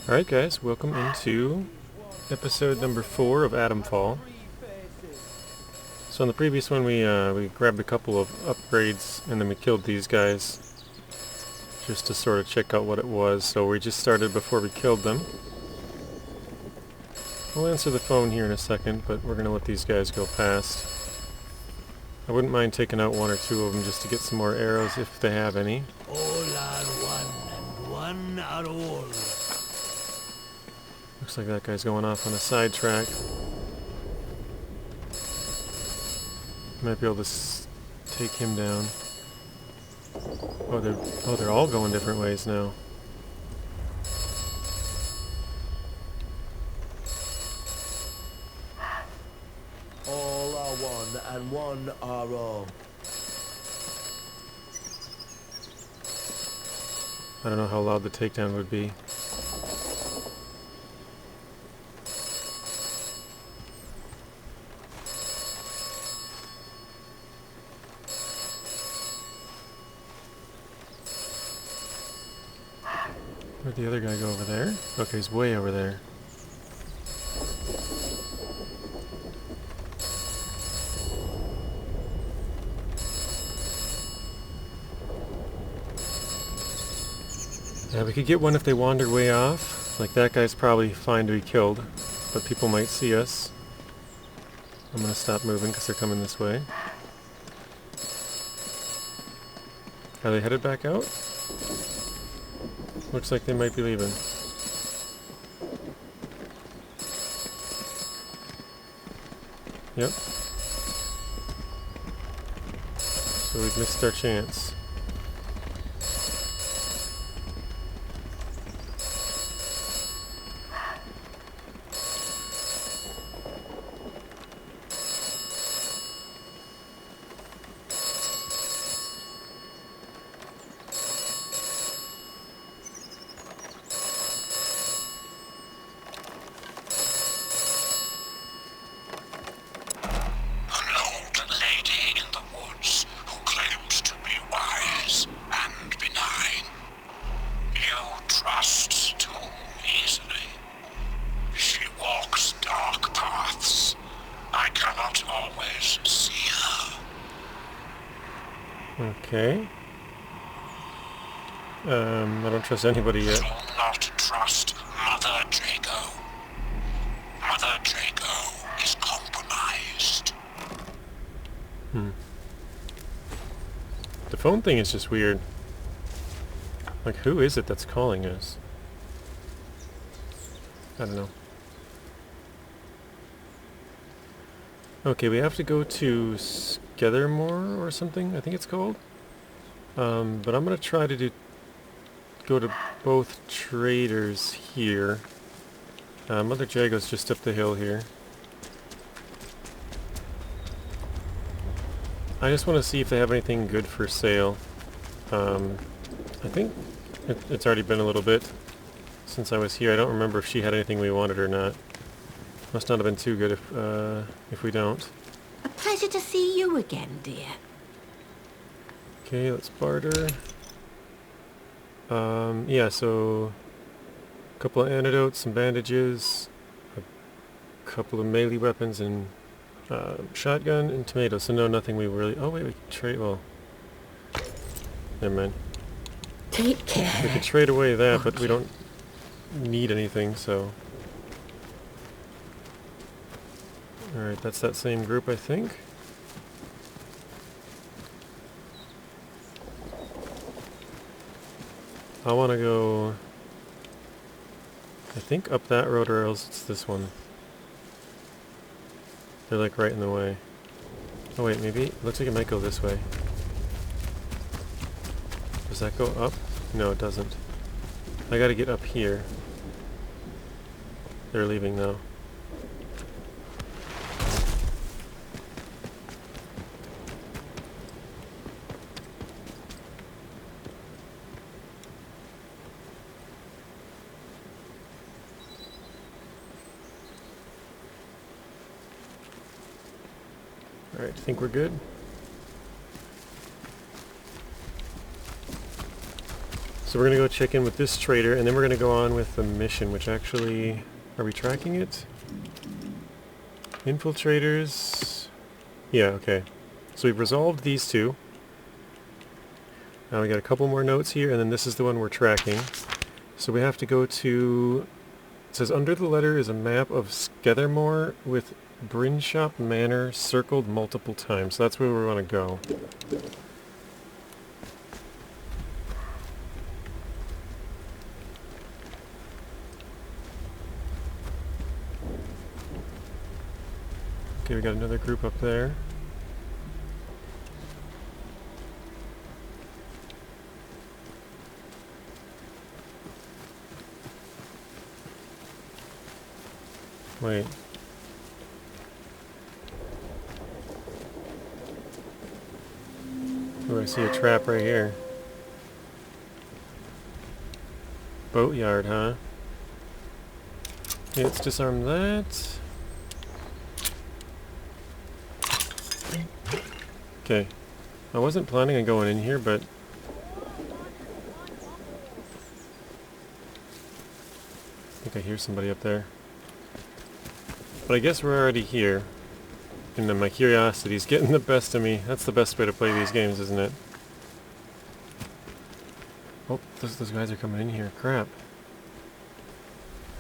Alright guys, welcome into episode number 4 of Atomfall. So in the previous one we grabbed a couple of upgrades and then we killed these guys just to sort of check out what it was. So we just started before we killed them. We'll answer the phone here in a second, but we're going to let these guys go past. I wouldn't mind taking out one or two of them just to get some more arrows if they have any. All are one, and one are all. Looks like that guy's going off on a sidetrack. Might be able to take him down. Oh, they're all going different ways now. All are one, and one are all. I don't know how loud the takedown would be. Where'd the other guy go over there? Okay, he's way over there. Yeah, we could get one if they wander way off. Like that guy's probably fine to be killed, but people might see us. I'm gonna stop moving because they're coming this way. Are they headed back out? Looks like they might be leaving. Yep. So we've missed our chance. Okay. I don't trust anybody yet. Do not trust Mother Draco. Mother Draco is compromised. The phone thing is just weird. Like, who is it that's calling us? I don't know. Okay, we have to go to Skethermore or something, I think it's called. But I'm gonna try to go to both traders here. Mother Jago's just up the hill here. I just want to see if they have anything good for sale. I think it's already been a little bit since I was here. I don't remember if she had anything we wanted or not. Must not have been too good if we don't. A pleasure to see you again, dear. Okay, let's barter. Yeah, so a couple of antidotes, some bandages, a couple of melee weapons, and shotgun and tomatoes. So no, nothing we really... Oh wait, we can trade... Well, never mind. Take care. We could trade away that, but we don't need anything, so... Alright, that's that same group, I think. I want to go... I think up that road, or else it's this one. They're like right in the way. Oh wait, maybe... It looks like it might go this way. Does that go up? No, it doesn't. I gotta get up here. They're leaving though. Alright, I think we're good. So we're gonna go check in with this trader, and then we're gonna go on with the mission, which actually... Are we tracking it? Infiltrators... Yeah, okay. So we've resolved these two. Now we got a couple more notes here, and then this is the one we're tracking. So we have to go to... It says under the letter is a map of Skethermore with Brinshop Manor circled multiple times. So that's where we want to go. Okay, we got another group up there. Wait. Oh, I see a trap right here. Boatyard, huh? Okay, let's disarm that. Okay. I wasn't planning on going in here, but... I think I hear somebody up there. But I guess we're already here. And then my curiosity's getting the best of me. That's the best way to play these games, isn't it? Oh, those guys are coming in here. Crap.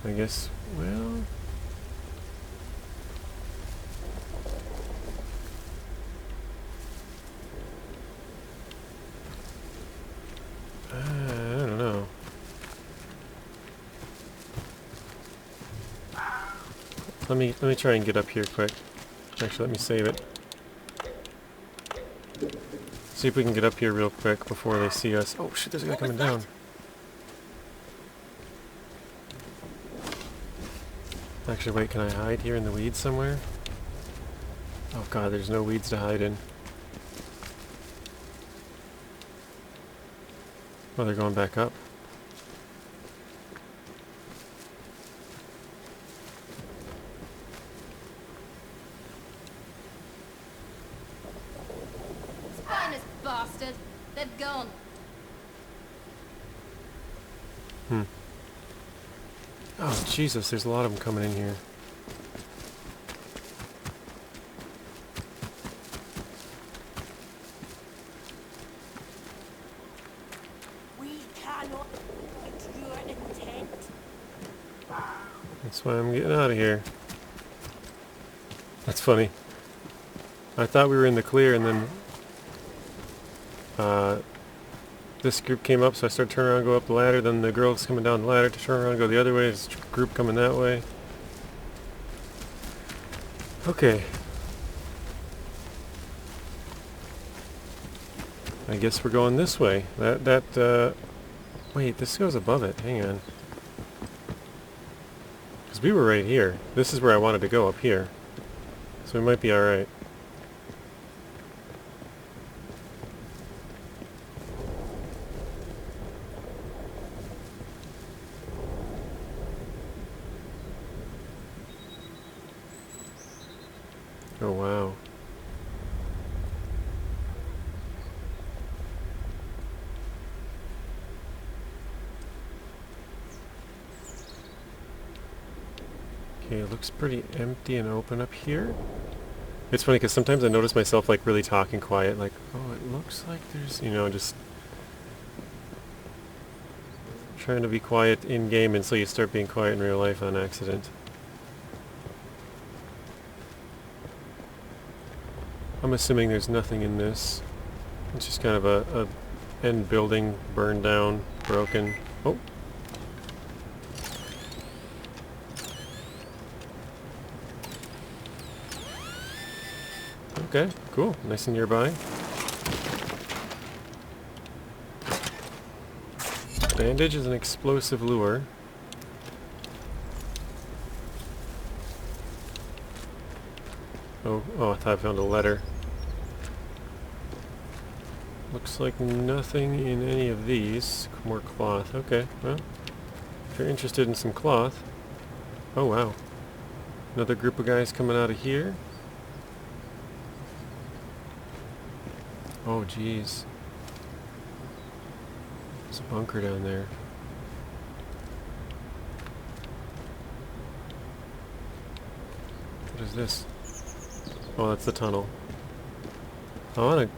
I guess, well... I don't know. Let me try and get up here quick. Actually, let me save it. See if we can get up here real quick before they see us. Oh shit, there's a guy coming down. Actually, wait, can I hide here in the weeds somewhere? Oh god, there's no weeds to hide in. Oh, they're going back up. Spineless bastard! They've gone. Oh Jesus, there's a lot of them coming in here. That's why I'm getting out of here. That's funny. I thought we were in the clear, and then this group came up, so I started turning around and go up the ladder. Then the girl's coming down the ladder to turn around and go the other way. There's a group coming that way. Okay. I guess we're going this way. Wait, this goes above it. Hang on. Because we were right here. This is where I wanted to go, up here. So we might be alright. Oh wow. Okay, it looks pretty empty and open up here. It's funny because sometimes I notice myself like really talking quiet, like, oh, it looks like there's, you know, just trying to be quiet in game until you start being quiet in real life on accident. I'm assuming there's nothing in this. It's just kind of a end building, burned down, broken. Oh. Okay, cool. Nice and nearby. Bandage is an explosive lure. Oh, I thought I found a letter. Looks like nothing in any of these. More cloth. Okay, well, if you're interested in some cloth. Oh, wow. Another group of guys coming out of here. Oh, jeez. There's a bunker down there. What is this? Oh, that's the tunnel. I wanna...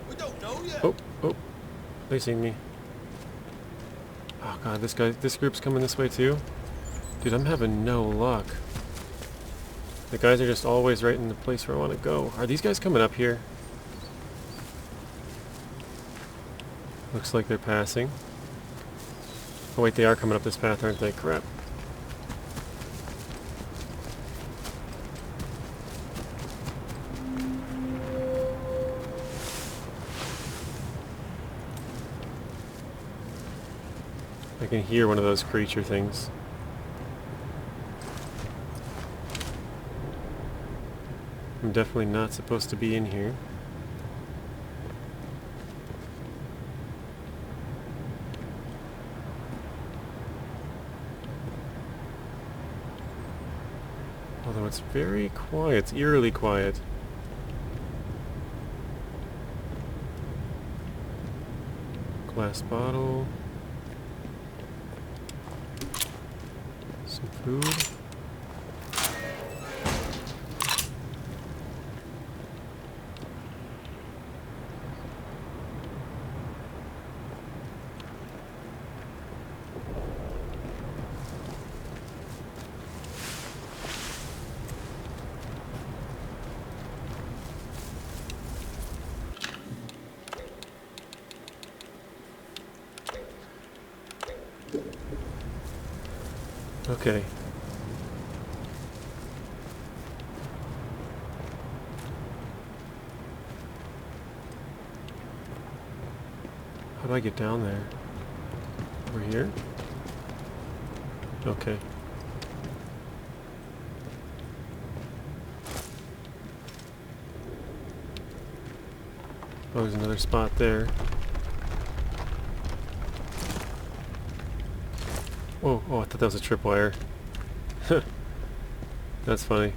We don't know yet. Oh, oh. They seen me. Oh god, this group's coming this way too? Dude, I'm having no luck. The guys are just always right in the place where I want to go. Are these guys coming up here? Looks like they're passing. Oh wait, they are coming up this path, aren't they? Crap. I can hear one of those creature things. I'm definitely not supposed to be in here. Although it's very quiet, it's eerily quiet. Glass bottle. Some food. Okay. How do I get down there? Over here? Okay. Oh, there's another spot there. Whoa, oh, I thought that was a tripwire. That's funny.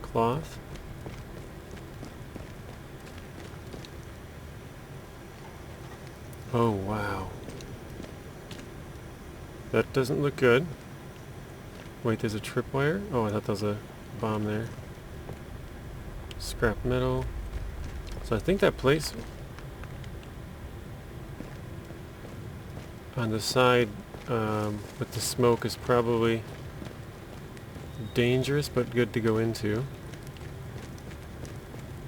Cloth. Oh, wow. That doesn't look good. Wait, there's a tripwire? Oh, I thought that was a bomb there. Scrap metal. So I think that place on the side with the smoke is probably dangerous but good to go into.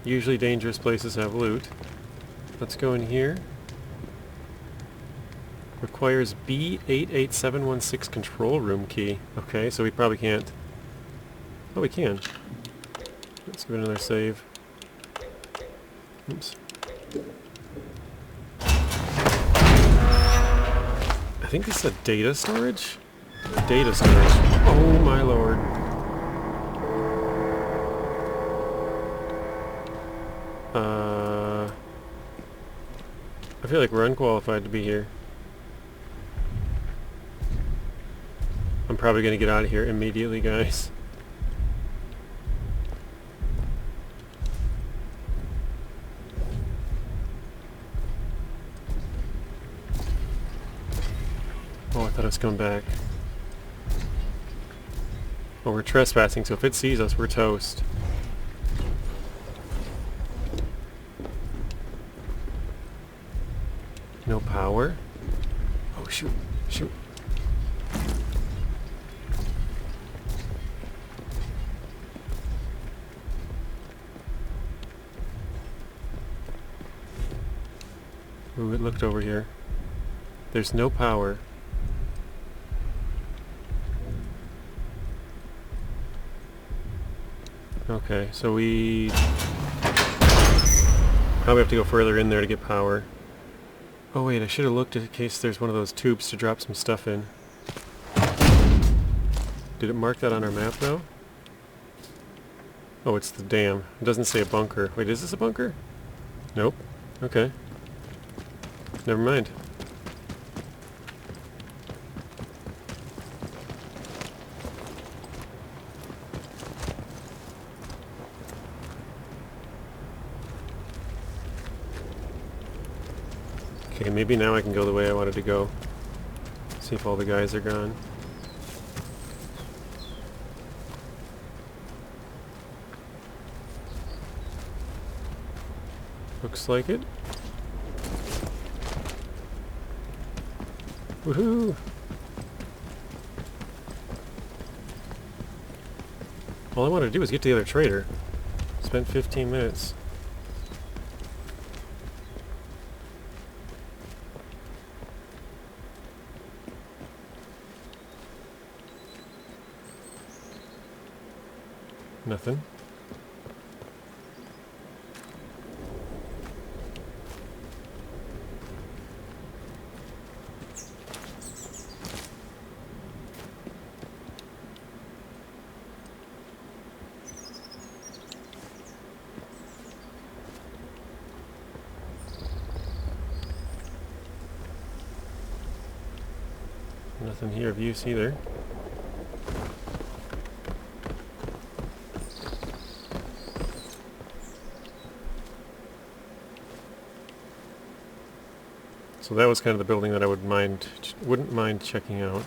Usually dangerous places have loot. Let's go in here. Requires B88716 control room key. Okay, so we probably can't. Oh, we can. Let's give it another save. Oops. I think this is a data storage? Data storage. Oh my lord. I feel like we're unqualified to be here. I'm probably gonna get out of here immediately, guys. Oh, I thought it was coming back. Well, we're trespassing, so if it sees us, we're toast. No power? Oh, shoot. Shoot. Ooh, it looked over here. There's no power. Okay, so we probably have to go further in there to get power. Oh wait, I should have looked in case there's one of those tubes to drop some stuff in. Did it mark that on our map though? Oh, it's the dam. It doesn't say a bunker. Wait, is this a bunker? Nope. Okay. Never mind. maybe now I can go the way I wanted to go. See if all the guys are gone. Looks like it. Woohoo! All I wanted to do was get to the other trader. Spent 15 minutes. Nothing. Nothing here of use either. So that was kind of the building that I wouldn't mind checking out.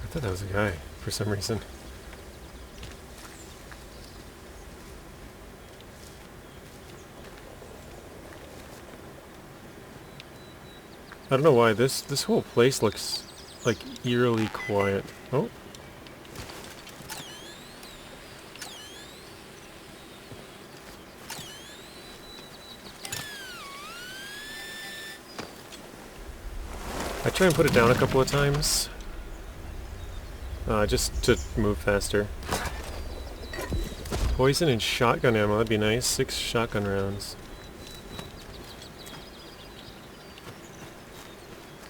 I thought that was a guy for some reason. I don't know why this whole place looks like eerily quiet. Oh. I try and put it down a couple of times. Just to move faster. Poison and shotgun ammo, that'd be nice. 6 shotgun rounds.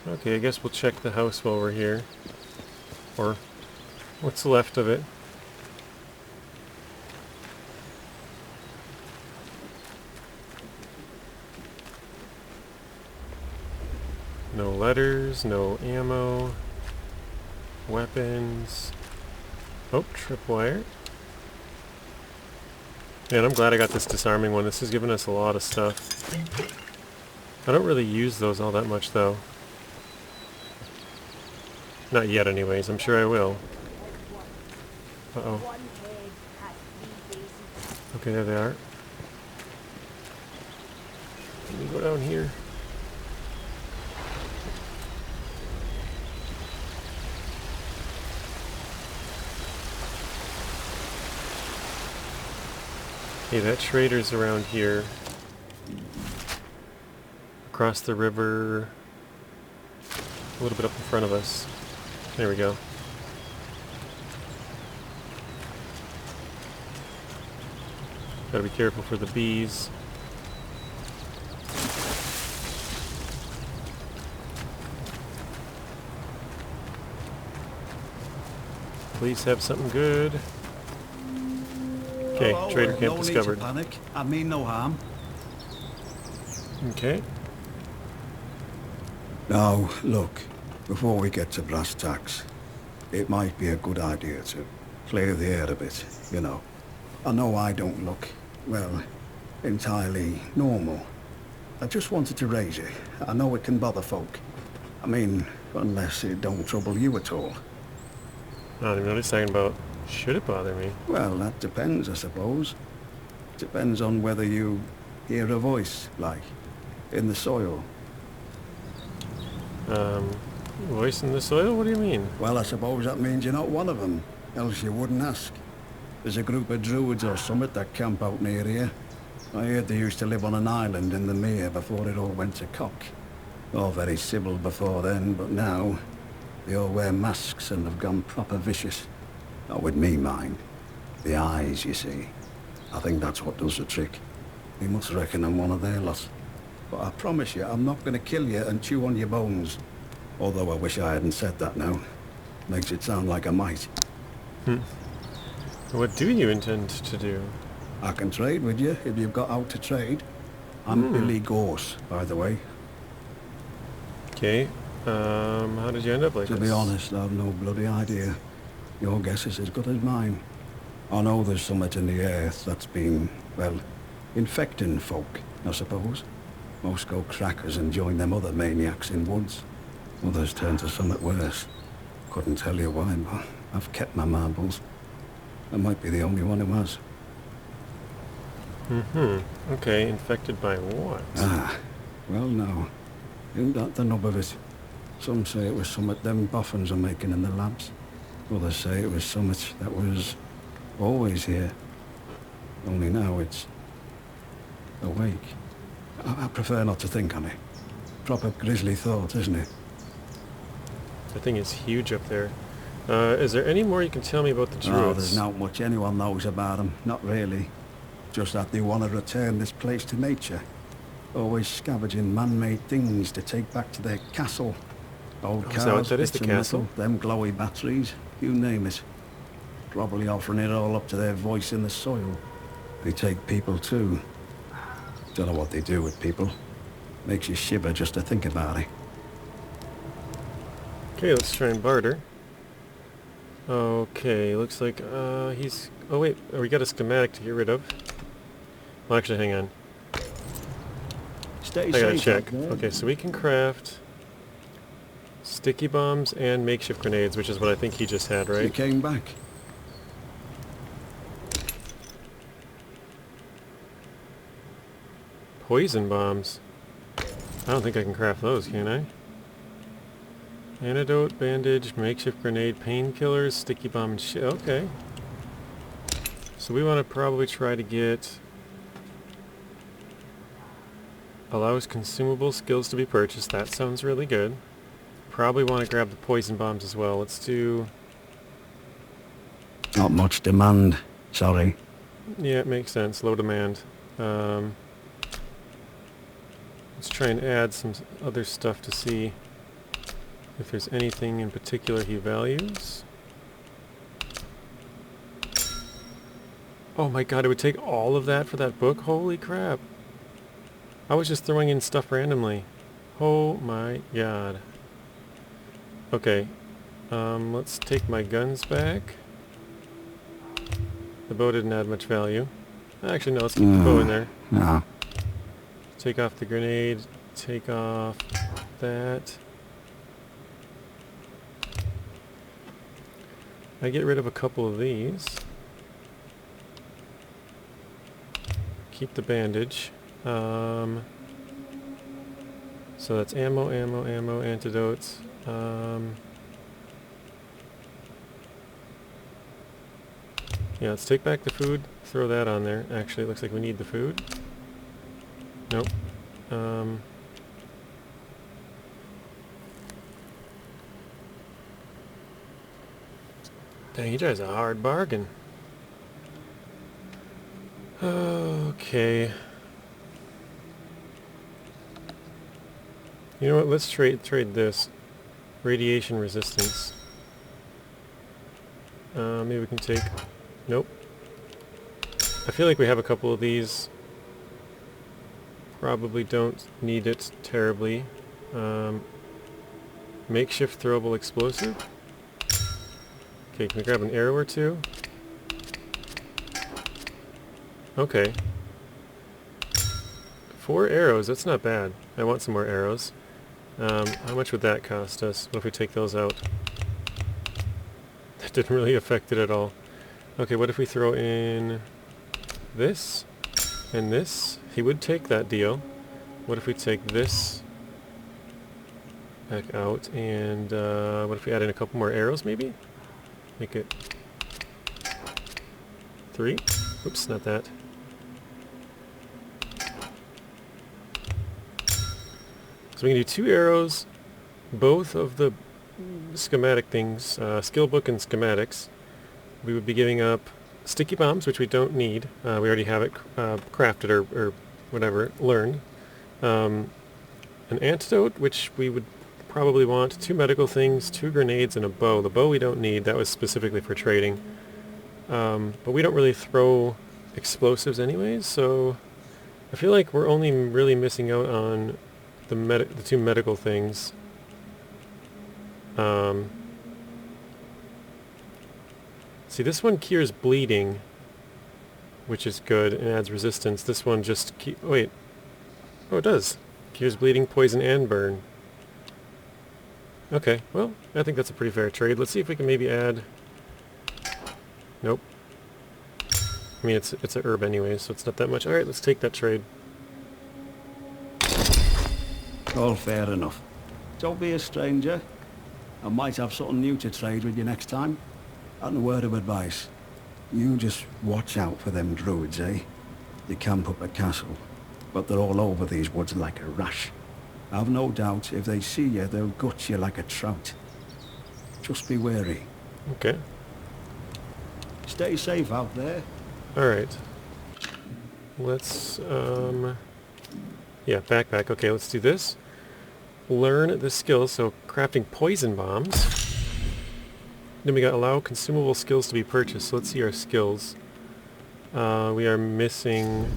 Okay, I guess we'll check the house while we're here. Or what's left of it. No letters, no ammo, weapons. Oh, tripwire. Man, I'm glad I got this disarming one. This has given us a lot of stuff. I don't really use those all that much though. Not yet anyways, I'm sure I will. Uh-oh. Okay, there they are. Let me go down here. Okay, that trader's around here. Across the river. A little bit up in front of us. There we go. Gotta be careful for the bees. Please have something good. Okay, trader camp discovered. No need to panic. I mean no harm. Okay. Now, look, before we get to brass tacks, it might be a good idea to clear the air a bit, you know. I know I don't look, well, entirely normal. I just wanted to raise it. I know it can bother folk. I mean, unless it don't trouble you at all. I don't even know what he's talking about. Should it bother me? Well, that depends, I suppose. Depends on whether you hear a voice, like, in the soil. Voice in the soil? What do you mean? Well, I suppose that means you're not one of them, else you wouldn't ask. There's a group of druids or summit that camp out near here. I heard they used to live on an island in the mere before it all went to cock. All very civil before then, but now they all wear masks and have gone proper vicious. Not with me, mind. The eyes, you see. I think that's what does the trick. They must reckon I'm one of their lot. But I promise you, I'm not going to kill you and chew on your bones. Although I wish I hadn't said that now. Makes it sound like I might. What do you intend to do? I can trade with you if you've got out to trade. I'm Billy Gorse, by the way. Okay. How did you end up like To this? be honest, I've no bloody idea. Your guess is as good as mine. I know there's something in the earth that's been, well, infecting folk, I suppose. Most go crackers and join them other maniacs in woods. Others turn to something worse. Couldn't tell you why, but I've kept my marbles. I might be the only one who has. Okay, infected by what? Ah, well now, isn't that the nub of it? Some say it was something them boffins are making in the labs. Others say it was something that was always here. Only now it's awake. I prefer not to think on it. Proper grisly thought, isn't it? The thing is huge up there. Is there any more you can tell me about the druids? Oh, there's not much anyone knows about them. Not really. Just that they want to return this place to nature. Always scavenging man-made things to take back to their castle. Old is that what cars, that is, bits the of castle? metal, them glowy batteries, you name it. Probably offering it all up to their voice in the soil. They take people too. Don't know what they do with people. Makes you shiver just to think about it. Okay, let's try and barter. Okay, looks like he's... Oh wait, we got a schematic to get rid of. Well, actually, hang on. Stay I gotta safe check. out there. Okay, so we can craft sticky bombs and makeshift grenades, which is what I think he just had, You right? came back. Poison bombs. I don't think I can craft those, can I? Antidote, bandage, makeshift grenade, painkillers, sticky bomb, and shit. Okay. So we want to probably try to get... Allows consumable skills to be purchased. That sounds really good. Probably want to grab the poison bombs as well. Let's do... Not much demand. Sorry. Yeah, it makes sense. Low demand. Let's try and add some other stuff to see if there's anything in particular he values. Oh my god, it would take all of that for that book? Holy crap. I was just throwing in stuff randomly. Oh my god. Okay. Let's take my guns back. The bow didn't add much value. Actually, no, let's keep the bow in there. No. Take off the grenade. Take off that. I get rid of a couple of these. Keep the bandage. So that's ammo, antidotes. Yeah, let's take back the food. Throw that on there. Actually, it looks like we need the food. Nope. Dang, he drives a hard bargain. Okay. You know what? Let's trade this. Radiation resistance. Maybe we can take... Nope. I feel like we have a couple of these. Probably don't need it terribly. Makeshift throwable explosive. Okay, can we grab an arrow or two? Okay. 4 arrows, that's not bad. I want some more arrows. How much would that cost us? What if we take those out? That didn't really affect it at all. Okay, what if we throw in this and this? He would take that deal. What if we take this back out and what if we add in a couple more arrows maybe? Make it 3. Oops, not that. So we can do 2 arrows, both of the schematic things, skill book and schematics. We would be giving up sticky bombs, which we don't need. We already have it crafted or whatever, learned. An antidote, which we would probably want. 2 medical things, 2 grenades, and a bow. The bow we don't need. That was specifically for trading. But we don't really throw explosives anyways, so I feel like we're only really missing out on the 2 medical things. See, this one cures bleeding, which is good and adds resistance. This one just wait. Oh, it does. Cures bleeding, poison, and burn. Okay, well, I think that's a pretty fair trade. Let's see if we can maybe add... Nope. I mean, it's a herb anyway, so it's not that much. Alright, let's take that trade. All fair enough. Don't be a stranger. I might have something new to trade with you next time. And a word of advice. You just watch out for them druids, eh? They camp up at castle, but they're all over these woods like a rash. I've no doubt if they see you, they'll gut you like a trout. Just be wary. Okay. Stay safe out there. Alright. Let's, yeah, backpack. Okay, let's do this. Learn the skills, so crafting poison bombs. Then we got allow consumable skills to be purchased. So let's see our skills. We are missing...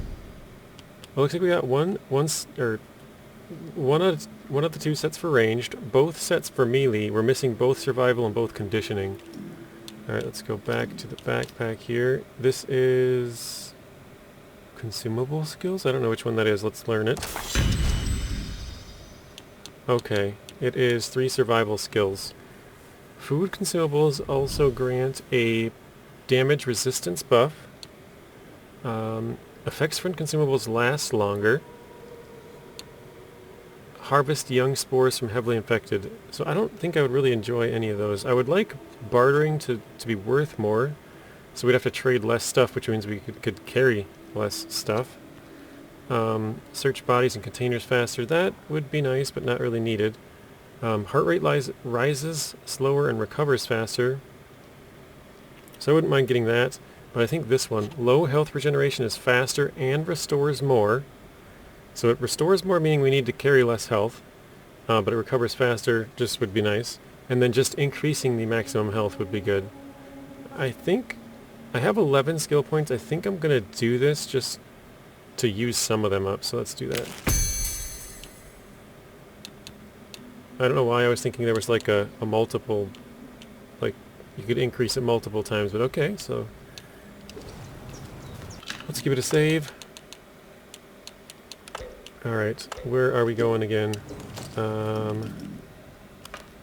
Well, looks like we got one of the two sets for ranged, both sets for melee. We're missing both survival and both conditioning. Alright, let's go back to the backpack here. This is... consumable skills? I don't know which one that is. Let's learn it. Okay, it is 3 survival skills. Food consumables also grant a damage resistance buff. Effects from consumables last longer. Harvest young spores from heavily infected. So I don't think I would really enjoy any of those. I would like bartering to be worth more. So we'd have to trade less stuff, which means we could carry less stuff. Search bodies and containers faster. That would be nice, but not really needed. Heart rate rises slower and recovers faster. So I wouldn't mind getting that. But I think this one, low health regeneration, is faster and restores more. So it restores more, meaning we need to carry less health. But it recovers faster, just would be nice. And then just increasing the maximum health would be good. I think I have 11 skill points. I think I'm going to do this just to use some of them up. So let's do that. I don't know why I was thinking there was like a multiple, like you could increase it multiple times, but okay, so let's give it a save. Alright, where are we going again?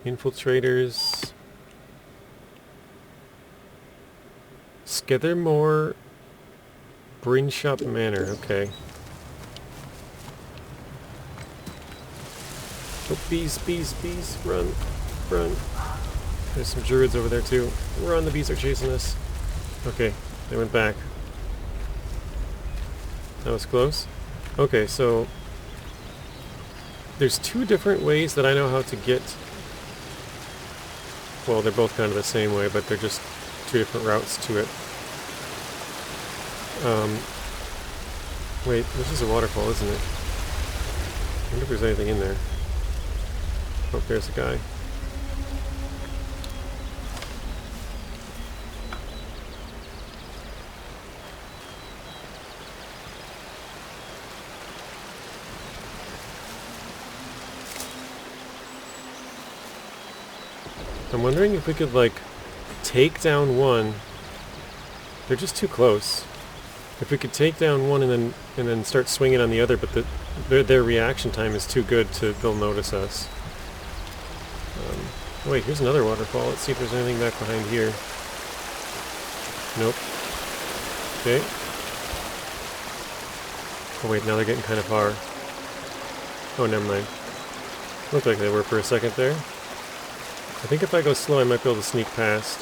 Infiltrators. Skethermore Brinshop Manor, okay. Oh, bees, bees, bees, run, run. There's some druids over there too. Run, the bees are chasing us. Okay, they went back. That was close. Okay, so there's 2 different ways that I know how to get... Well, they're both kind of the same way, but they're just 2 different routes to it. Wait, this is a waterfall, isn't it? I wonder if there's anything in there. Oh, there's a guy. I'm wondering if we could, like, take down one. They're just too close. If we could take down one and then start swinging on the other, but their reaction time is too good to they'll notice us. Wait, here's another waterfall. Let's see if there's anything back behind here. Nope. Okay. Oh wait, now they're getting kind of far. Oh, never mind. Looked like they were for a second there. I think if I go slow, I might be able to sneak past.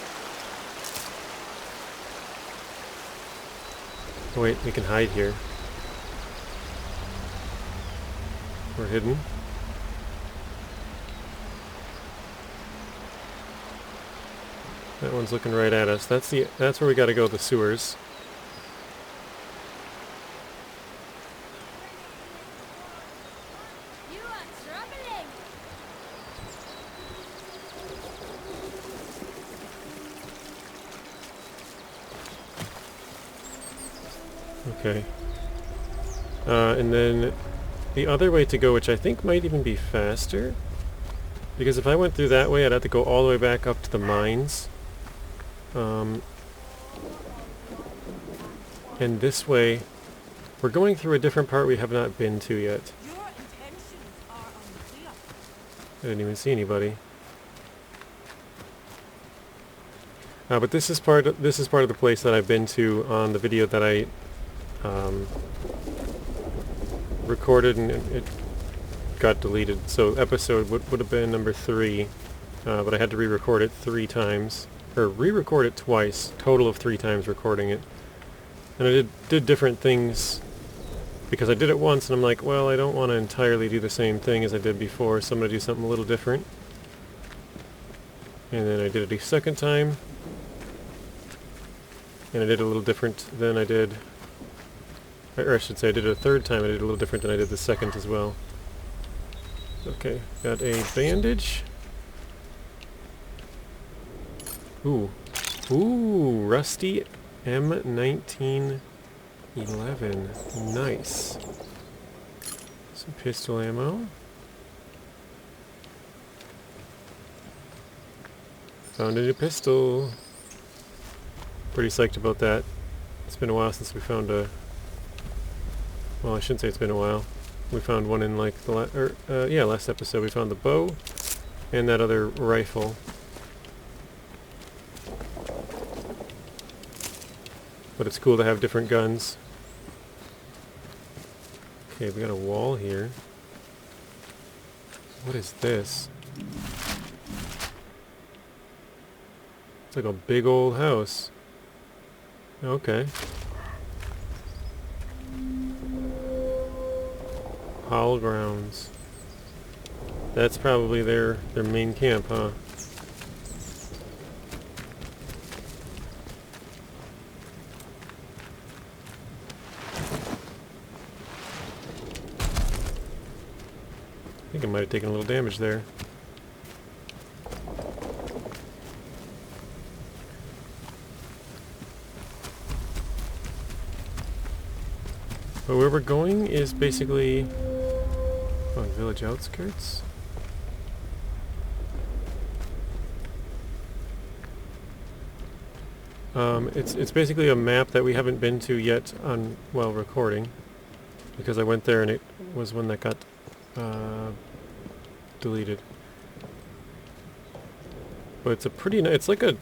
Oh wait, we can hide here. We're hidden. That one's looking right at us. That's where we gotta go, the sewers. You are troubling. Okay. And then the other way to go, which I think might even be faster, Because if I went through that way, I'd have to go all the way back up to the mines. And this way, we're going through a different part we have not been to yet. I didn't even see anybody. But this is part of the place that I've been to on the video that I recorded, and it got deleted. So episode would have been number 3, but I had to re-record it 3 times, or re-record it twice, total of 3 times recording it. And I did different things because I did it once, and I'm like, well, I don't want to entirely do the same thing as I did before, so I'm going to do something a little different. And then I did it a second time, and I did a little different than I did, or I should say I did it a third time, I did a little different than I did the second as well. Okay, got a bandage. Ooh, rusty M1911. Nice. Some pistol ammo. Found a new pistol. Pretty psyched about that. It's been a while since we found a... Well, I shouldn't say it's been a while. We found one in like the last episode. We found the bow and that other rifle. But it's cool to have different guns. Okay, we got a wall here. What is this? It's like a big old house. Okay. Hall grounds. That's probably their main camp, huh? I think I might have taken a little damage there. But where we're going is basically... Oh, village outskirts? It's basically a map that we haven't been to yet on, well, recording. Because I went there and it was one that got deleted. But it's a pretty it's like a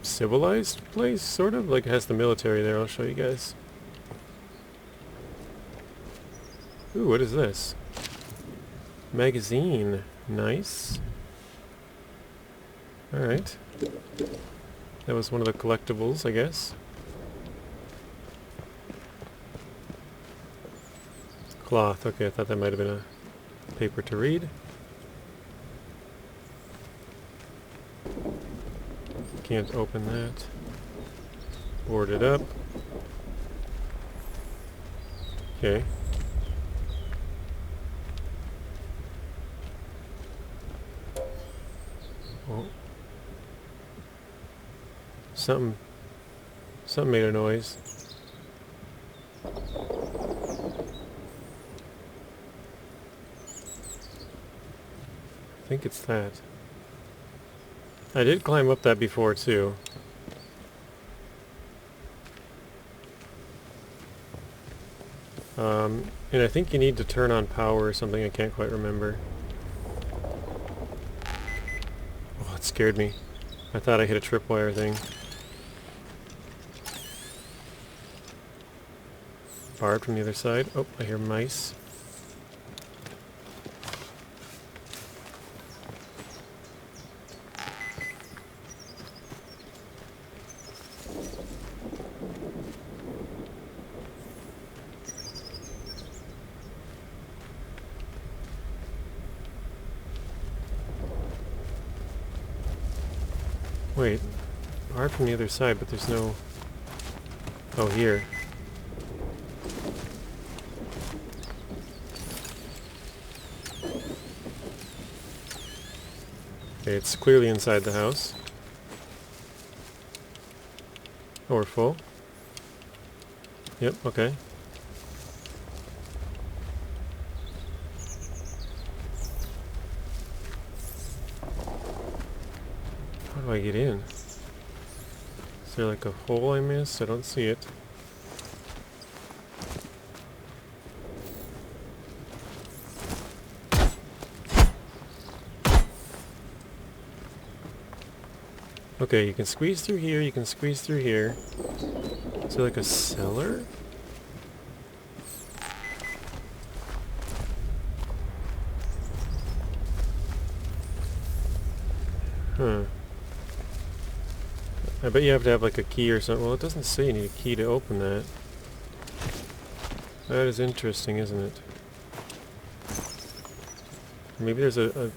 civilized place, sort of. Like it has the military there, I'll show you guys. Ooh, what is this? Magazine. Nice. Alright. That was one of the collectibles, I guess. Cloth. Okay, I thought that might have been a paper to read. Can't open that. Board it up. Okay. Oh. Something made a noise. I think it's that. I did climb up that before too. And I think you need to turn on power or something, I can't quite remember. Oh, it scared me. I thought I hit a tripwire thing. Barbed from the other side. Oh, I hear mice. Wait, hard from the other side, but there's no... Oh, here. Okay, it's clearly inside the house. Oh, we're full? Yep, okay. How do I get in? Is there like a hole I missed? I don't see it. Okay, you can squeeze through here, you can squeeze through here. Is there like a cellar? Huh. I bet you have to have like a key or something. Well, it doesn't say you need a key to open that. That is interesting, isn't it? Maybe there's a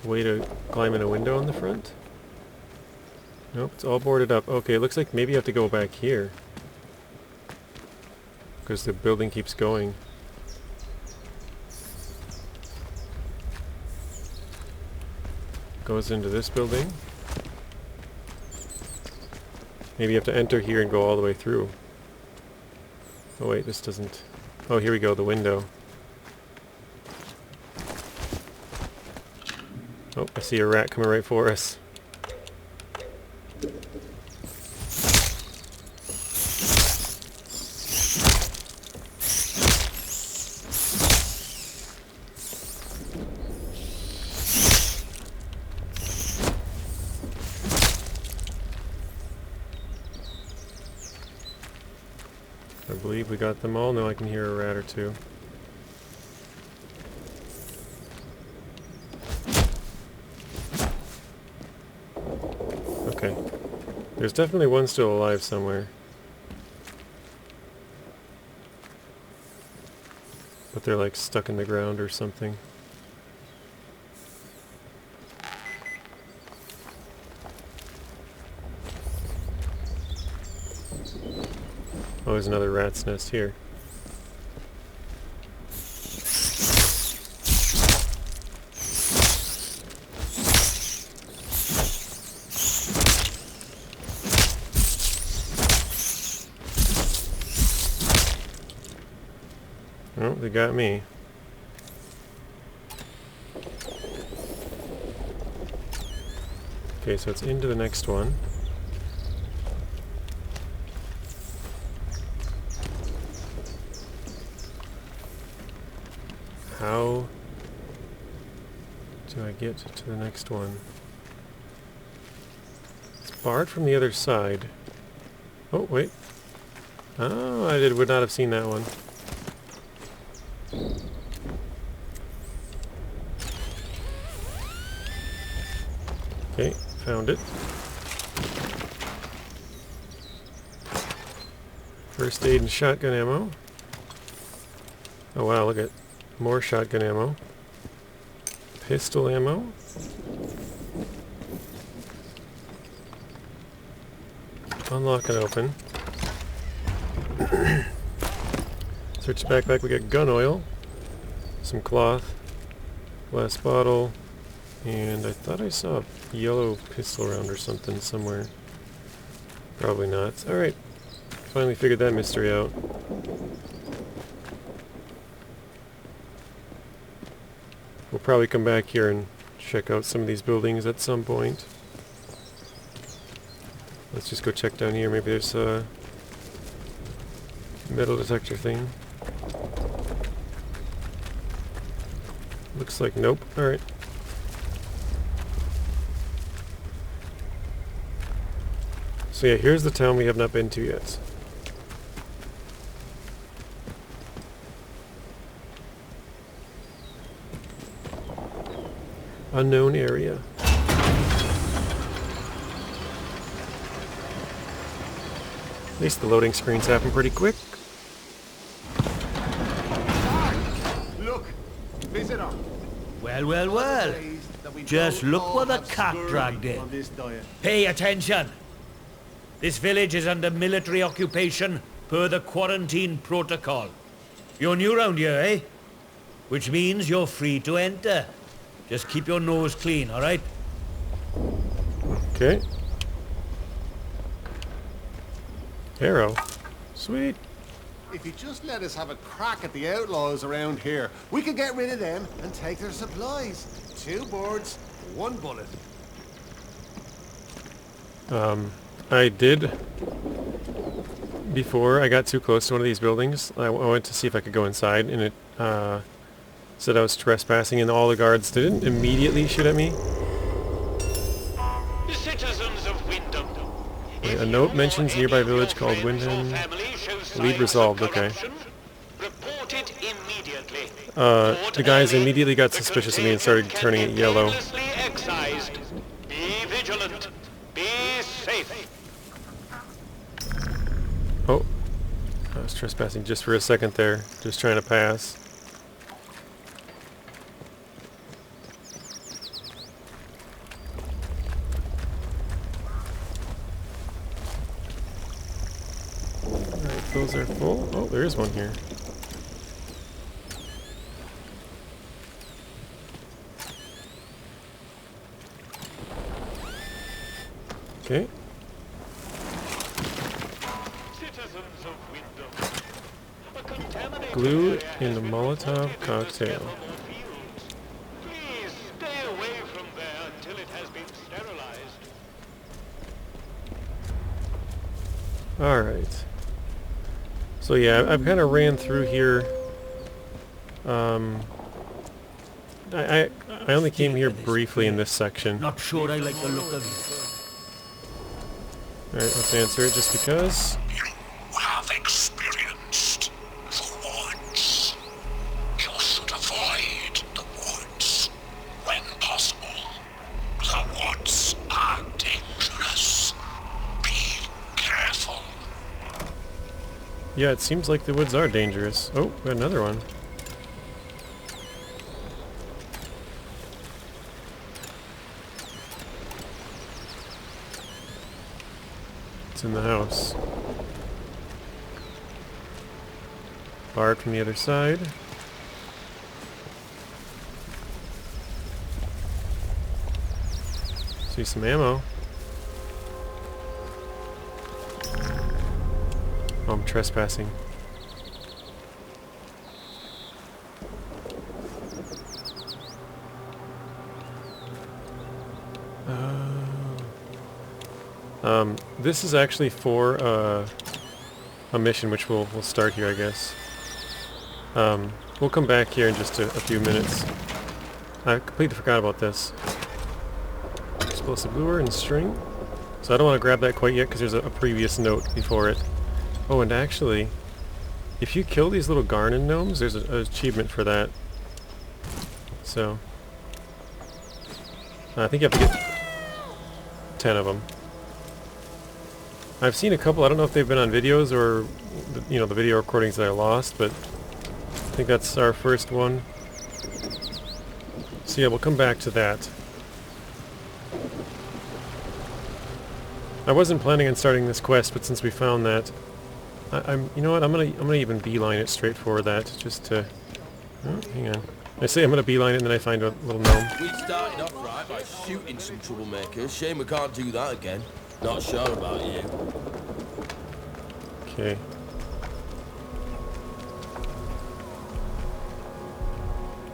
way to climb in a window on the front? Nope, it's all boarded up. Okay, it looks like maybe you have to go back here. Because the building keeps going. Goes into this building. Maybe you have to enter here and go all the way through. Oh wait, this doesn't... Oh, here we go, the window. Oh, I see a rat coming right for us. I believe we got them all. Now I can hear a rat or two. Okay. There's definitely one still alive somewhere. But they're like stuck in the ground or something. Oh, there's another rat's nest here. Oh, they got me. Okay, so it's into the next one. How do I get to the next one? It's barred from the other side. Oh, wait. Oh, I would not have seen that one. Okay, found it. First aid and shotgun ammo. Oh wow, look at more shotgun ammo. Pistol ammo. Unlock and open. Search backpack, we got gun oil, some cloth, glass bottle, and I thought I saw a yellow pistol round or something somewhere. Probably not. Alright, finally figured that mystery out. We'll probably come back here and check out some of these buildings at some point. Let's just go check down here. Maybe there's a metal detector thing. Looks like nope. Alright. So yeah, here's the town we have not been to yet. Unknown area. At least the loading screens happen pretty quick. Look, visitor. Well, well, well. Just look what the cat dragged in. Pay attention. This village is under military occupation per the quarantine protocol. You're new round here, eh? Which means you're free to enter. Just keep your nose clean, all right? Okay. Arrow. Sweet. If you just let us have a crack at the outlaws around here, we could get rid of them and take their supplies. 2 birds, 1 bullet. I did, before I got too close to one of these buildings, I went to see if I could go inside, and it said I was trespassing, and all the guards didn't immediately shoot at me. Citizens of Wyndham. Wait, a note mentions nearby village called Wyndham. Lead resolved, okay. Report it immediately. The guys immediately got suspicious of me and started turning it yellow. Excised. Be vigilant. Be safe. Oh, I was trespassing just for a second there, just trying to pass. Alright, those are full. Oh, there is one here. Okay. Glue in the Molotov cocktail. Please stay away from there until it has been sterilized. Alright. So yeah, I've kind of ran through here. I only came here briefly in this section. Not sure I like the look of it. Alright, let's answer it just because. You have experienced the woods. You should avoid the woods when possible. The woods are dangerous. Be careful. Yeah, it seems like the woods are dangerous. Oh, got another one. It's in the house. Barred from the other side. See some ammo. Oh, I'm trespassing. This is actually for a mission, which we'll start here, I guess. We'll come back here in just a few minutes. I completely forgot about this. Explosive lure and string. So I don't want to grab that quite yet because there's a previous note before it. Oh, and actually, if you kill these little Garnin gnomes, there's an achievement for that. So, I think you have to get 10 of them. I've seen a couple. I don't know if they've been on videos or, the video recordings that I lost, but I think that's our first one. So yeah, we'll come back to that. I wasn't planning on starting this quest, but since we found that, you know what? I'm gonna even beeline it straight for that, just to. Oh, hang on. I say I'm gonna beeline it, and then I find a little gnome. We started off right by shooting some troublemakers. Shame we can't do that again. Not sure about you. Okay.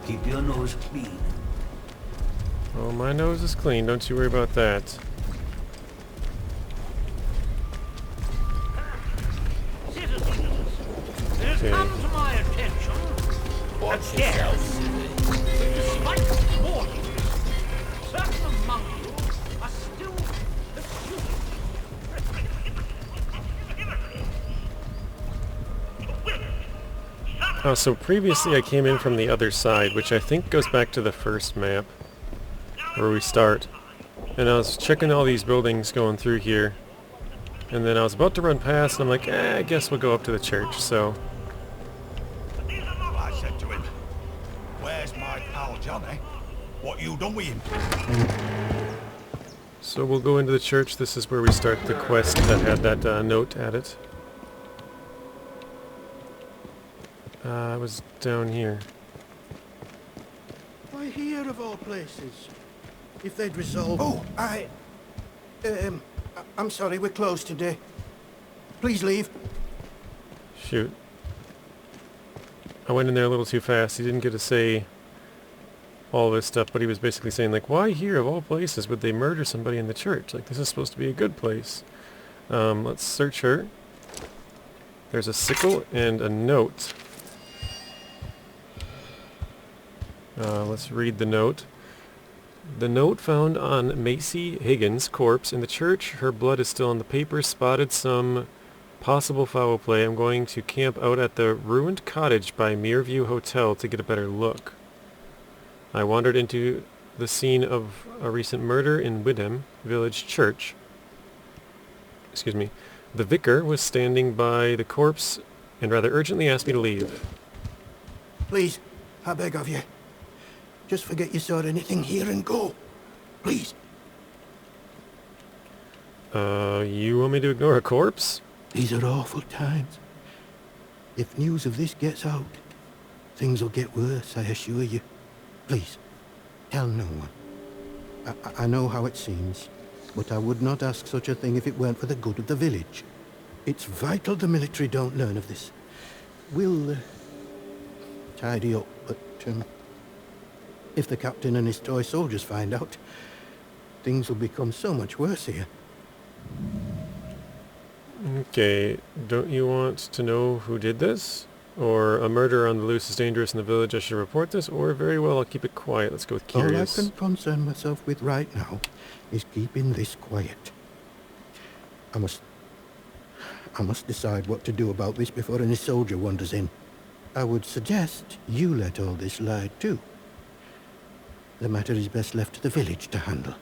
Keep your nose clean. Oh, my nose is clean. Don't you worry about that. It has come to my attention Watch that yourself. despite warnings, certain among you are still Oh, so previously I came in from the other side, which I think goes back to the first map, where we start. And I was checking all these buildings going through here, and then I was about to run past, and I'm like, I guess we'll go up to the church, so... I said to him, "Where's my pal Johnny? What you done with him?" So we'll go into the church. This is where we start the quest that had that note at it. I was down here. Why here of all places? If they'd resolved... Oh, I'm sorry, we're closed today. Please leave. Shoot. I went in there a little too fast. He didn't get to say all this stuff, but he was basically saying, like, why here of all places would they murder somebody in the church? Like, this is supposed to be a good place. Let's search her. There's a sickle and a note. Let's read the note. The note found on Macy Higgins' corpse in the church. Her blood is still on the paper. Spotted some possible foul play. I'm going to camp out at the ruined cottage by Mireview Hotel to get a better look. I wandered into the scene of a recent murder in Widham Village Church. Excuse me. The vicar was standing by the corpse and rather urgently asked me to leave. Please, I beg of you. Just forget you saw anything here and go. Please. You want me to ignore a corpse? These are awful times. If news of this gets out, things will get worse, I assure you. Please, tell no one. I know how it seems, but I would not ask such a thing if it weren't for the good of the village. It's vital the military don't learn of this. We'll tidy up, but if the captain and his toy soldiers find out, things will become so much worse here. Okay, don't you want to know who did this? Or a murder on the loose is dangerous in the village, I should report this? Or very well, I'll keep it quiet. Let's go with curious. All I can concern myself with right now is keeping this quiet. I must decide what to do about this before any soldier wanders in. I would suggest you let all this lie too. The matter is best left to the village to handle.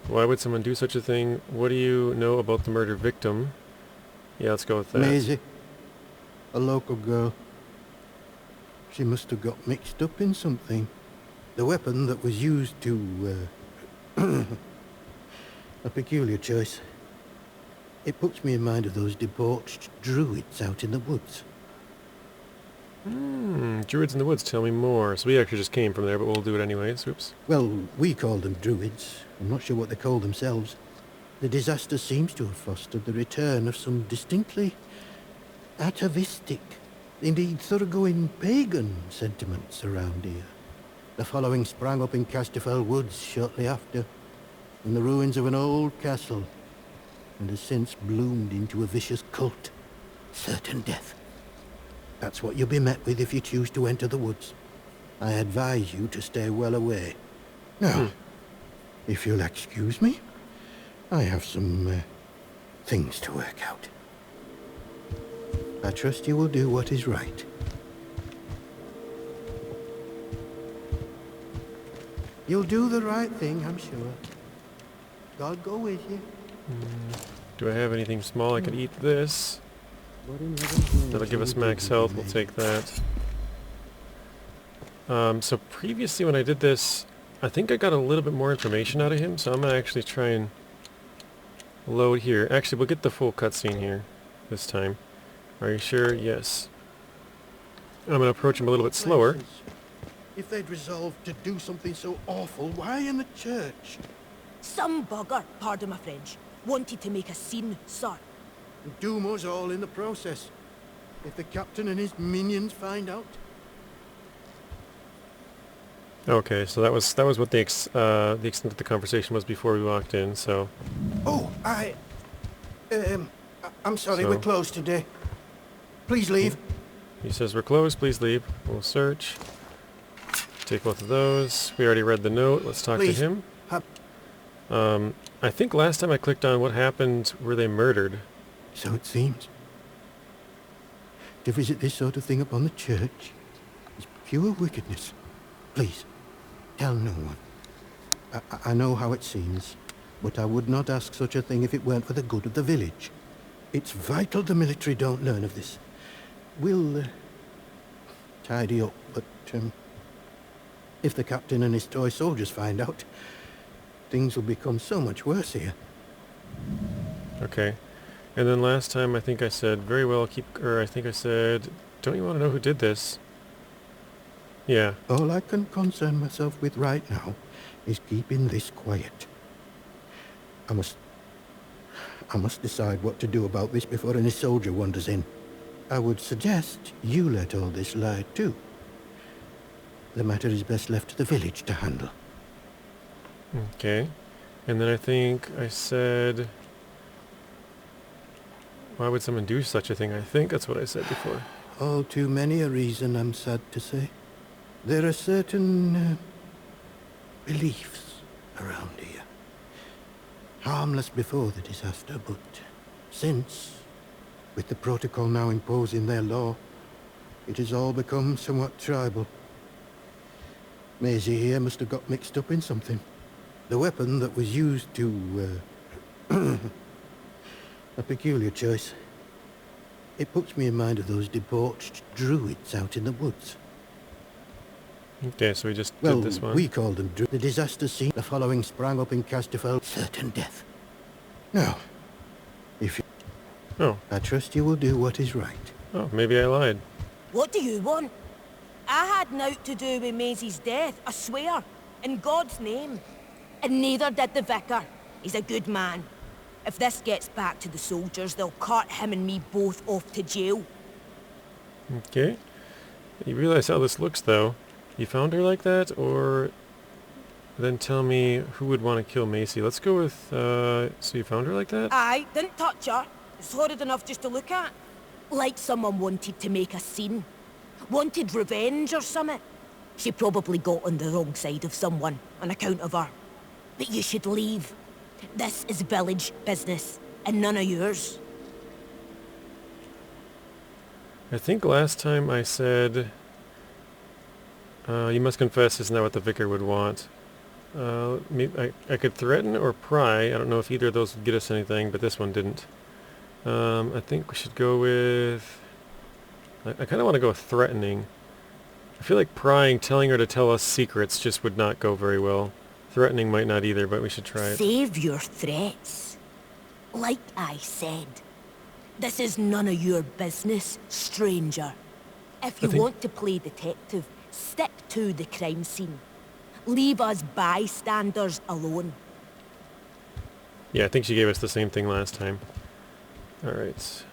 Why would someone do such a thing? What do you know about the murder victim? Yeah, let's go with that. Maisie, a local girl. She must have got mixed up in something. The weapon that was used to, a peculiar choice. It puts me in mind of those debauched druids out in the woods. Druids in the woods, tell me more. So we actually just came from there, but we'll do it anyways. Oops. Well, we call them druids. I'm not sure what they call themselves. The disaster seems to have fostered the return of some distinctly atavistic, indeed thoroughgoing pagan sentiments around here. The following sprang up in Casterfell Woods shortly after, in the ruins of an old castle, and has since bloomed into a vicious cult. Certain death. That's what you'll be met with if you choose to enter the woods. I advise you to stay well away. Now, if you'll excuse me, I have some things to work out. I trust you will do what is right. You'll do the right thing, I'm sure. God go with you. Do I have anything small I could eat this? That'll give us max health, we'll take that. So previously when I did this, I think I got a little bit more information out of him, so I'm going to actually try and load here. Actually, we'll get the full cutscene here this time. Are you sure? Yes. I'm going to approach him a little bit slower. If they'd resolved to do something so awful, why in the church? Some bugger, pardon my French, wanted to make a scene, sir. And doom us all in the process. If the captain and his minions find out. Okay, so that was what the extent of the conversation was before we walked in. So. Oh, I'm sorry, we're closed today. Please leave. He says we're closed. Please leave. We'll search. Take both of those. We already read the note. Let's talk to him. I think last time I clicked on what happened, were they murdered? So it seems. To visit this sort of thing upon the church is pure wickedness. Please, tell no one. I know how it seems, but I would not ask such a thing if it weren't for the good of the village. It's vital the military don't learn of this. We'll tidy up, but if the captain and his toy soldiers find out, things will become so much worse here. Okay. And then last time I think I said, very well, I think I said, don't you want to know who did this? Yeah. All I can concern myself with right now is keeping this quiet. I must decide what to do about this before any soldier wanders in. I would suggest you let all this lie too. The matter is best left to the village to handle. Okay. And then I think I said... Why would someone do such a thing? I think that's what I said before. All too many a reason, I'm sad to say. There are certain beliefs around here. Harmless before the disaster, but since, with the protocol now imposing their law, it has all become somewhat tribal. Maisie here must have got mixed up in something. The weapon that was used to, a peculiar choice. It puts me in mind of those debauched druids out in the woods. Okay, so we just did this one. We called them druids. The disaster scene, the following sprang up in Casterfell, certain death. Now, if you... Oh. I trust you will do what is right. Oh, maybe I lied. What do you want? I had naught to do with Maisie's death, I swear. In God's name. And neither did the vicar. He's a good man. If this gets back to the soldiers, they'll cart him and me both off to jail. Okay. You realize how this looks, though. You found her like that, or... Then tell me who would want to kill Macy. Let's go with, so you found her like that? Aye, didn't touch her. It's horrid enough just to look at. Like someone wanted to make a scene. Wanted revenge or something. She probably got on the wrong side of someone on account of her. But you should leave. This is village business, and none of yours. I think last time I said... you must confess isn't that what the vicar would want. I could threaten or pry. I don't know if either of those would get us anything, but this one didn't. I think we should go with... I kind of want to go with threatening. I feel like prying, telling her to tell us secrets, just would not go very well. Threatening might not either, but we should try it. Save your threats. Like I said, this is none of your business, stranger. If you want to play detective, stick to the crime scene. Leave us bystanders alone. Yeah, I think she gave us the same thing last time. Alright.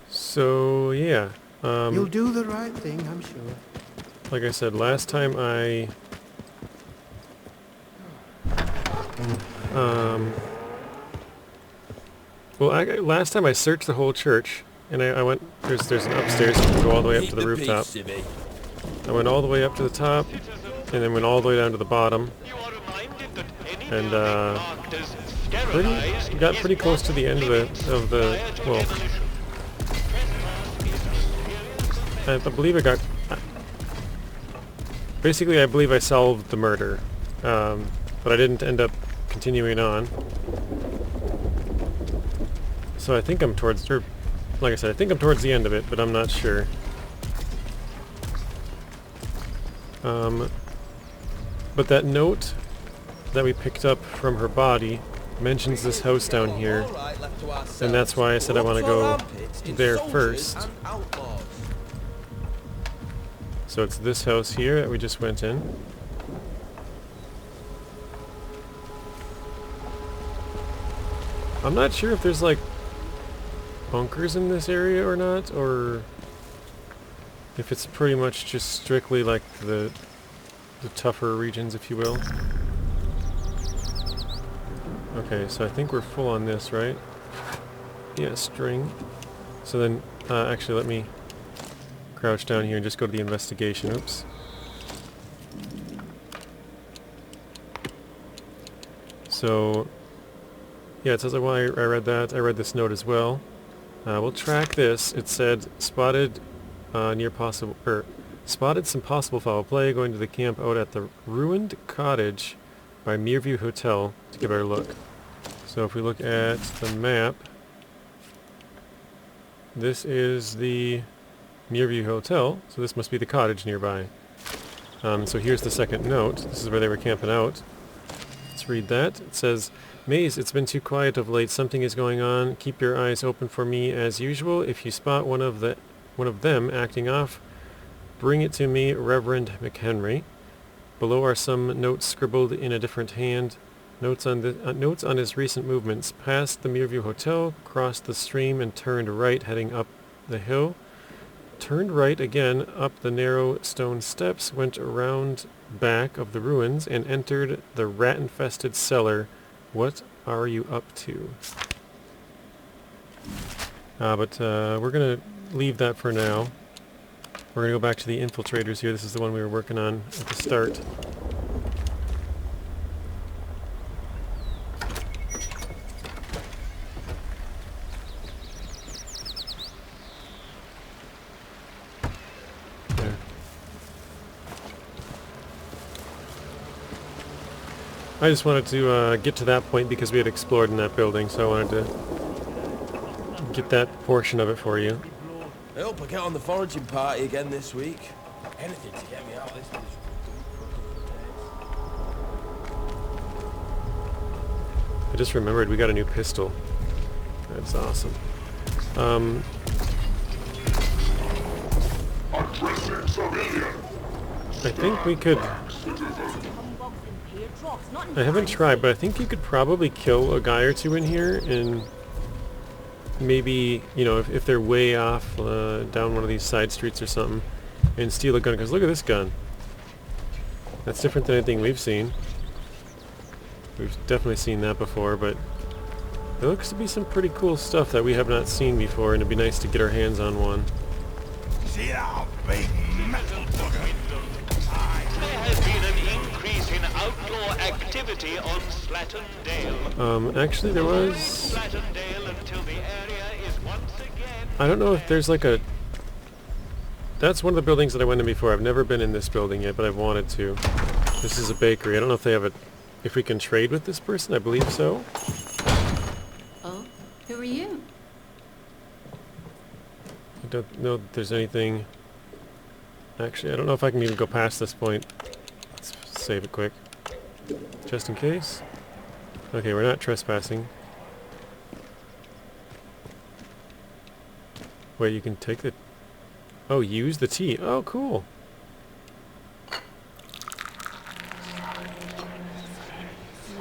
So, yeah. You'll do the right thing, I'm sure. Like I said, last time I... last time I searched the whole church, and I went... There's an upstairs, you can go all the way up to the rooftop. I went all the way up to the top, and then went all the way down to the bottom. And, got pretty close to the end of the well... I believe I got... Basically, I believe I solved the murder, but I didn't end up continuing on. So I think I'm towards... Or, like I said, I think I'm towards the end of it, but I'm not sure. But that note that we picked up from her body mentions this house down here, and that's why I said I want to go there first. So it's this house here that we just went in. I'm not sure if there's like bunkers in this area or not, or if it's pretty much just strictly like the tougher regions, if you will. Okay, so I think we're full on this, right? Yeah, string. So then, actually let me crouch down here and just go to the investigation. Oops. So, yeah, it says I read that. I read this note as well. We'll track this. It said spotted spotted some possible foul play going to the camp out at the ruined cottage by Muirview Hotel to give it a look. So if we look at the map, this is the Muirview Hotel, so this must be the cottage nearby. So here's the second note. This is where they were camping out. Let's read that. It says, Maze, it's been too quiet of late. Something is going on. Keep your eyes open for me as usual. If you spot one of them acting off, bring it to me, Reverend McHenry. Below are some notes scribbled in a different hand. Notes on his recent movements. Passed the Muirview Hotel, crossed the stream and turned right heading up the hill. Turned right again up the narrow stone steps, went around back of the ruins and entered the rat-infested cellar. What are you up to? But we're going to leave that for now. We're going to go back to the infiltrators here. This is the one we were working on at the start. There. I just wanted to get to that point because we had explored in that building, so I wanted to get that portion of it for you. I hope I get on the foraging party again this week. Anything to get me out of this miserable I just remembered we got a new pistol. That's awesome. I think we could... I haven't tried, but I think you could probably kill a guy or two in here and maybe, you know, if they're way off down one of these side streets or something, and steal a gun. Because look at this gun. That's different than anything we've seen. We've definitely seen that before, but there looks to be some pretty cool stuff that we have not seen before, and it'd be nice to get our hands on one. See that big metal bugger? There has been an increase in outlaw activity on Slatton Dale. Actually there was... Slatton Dale until the area is once again... I don't know if there's like a... That's one of the buildings that I went in before. I've never been in this building yet, but I've wanted to. This is a bakery. I don't know if they have a... If we can trade with this person, I believe so. Oh, who are you? I don't know if there's anything... Actually, I don't know if I can even go past this point. Let's save it quick. Just in case. Okay, we're not trespassing. Wait, you can take the... Oh, use the tea. Oh, cool.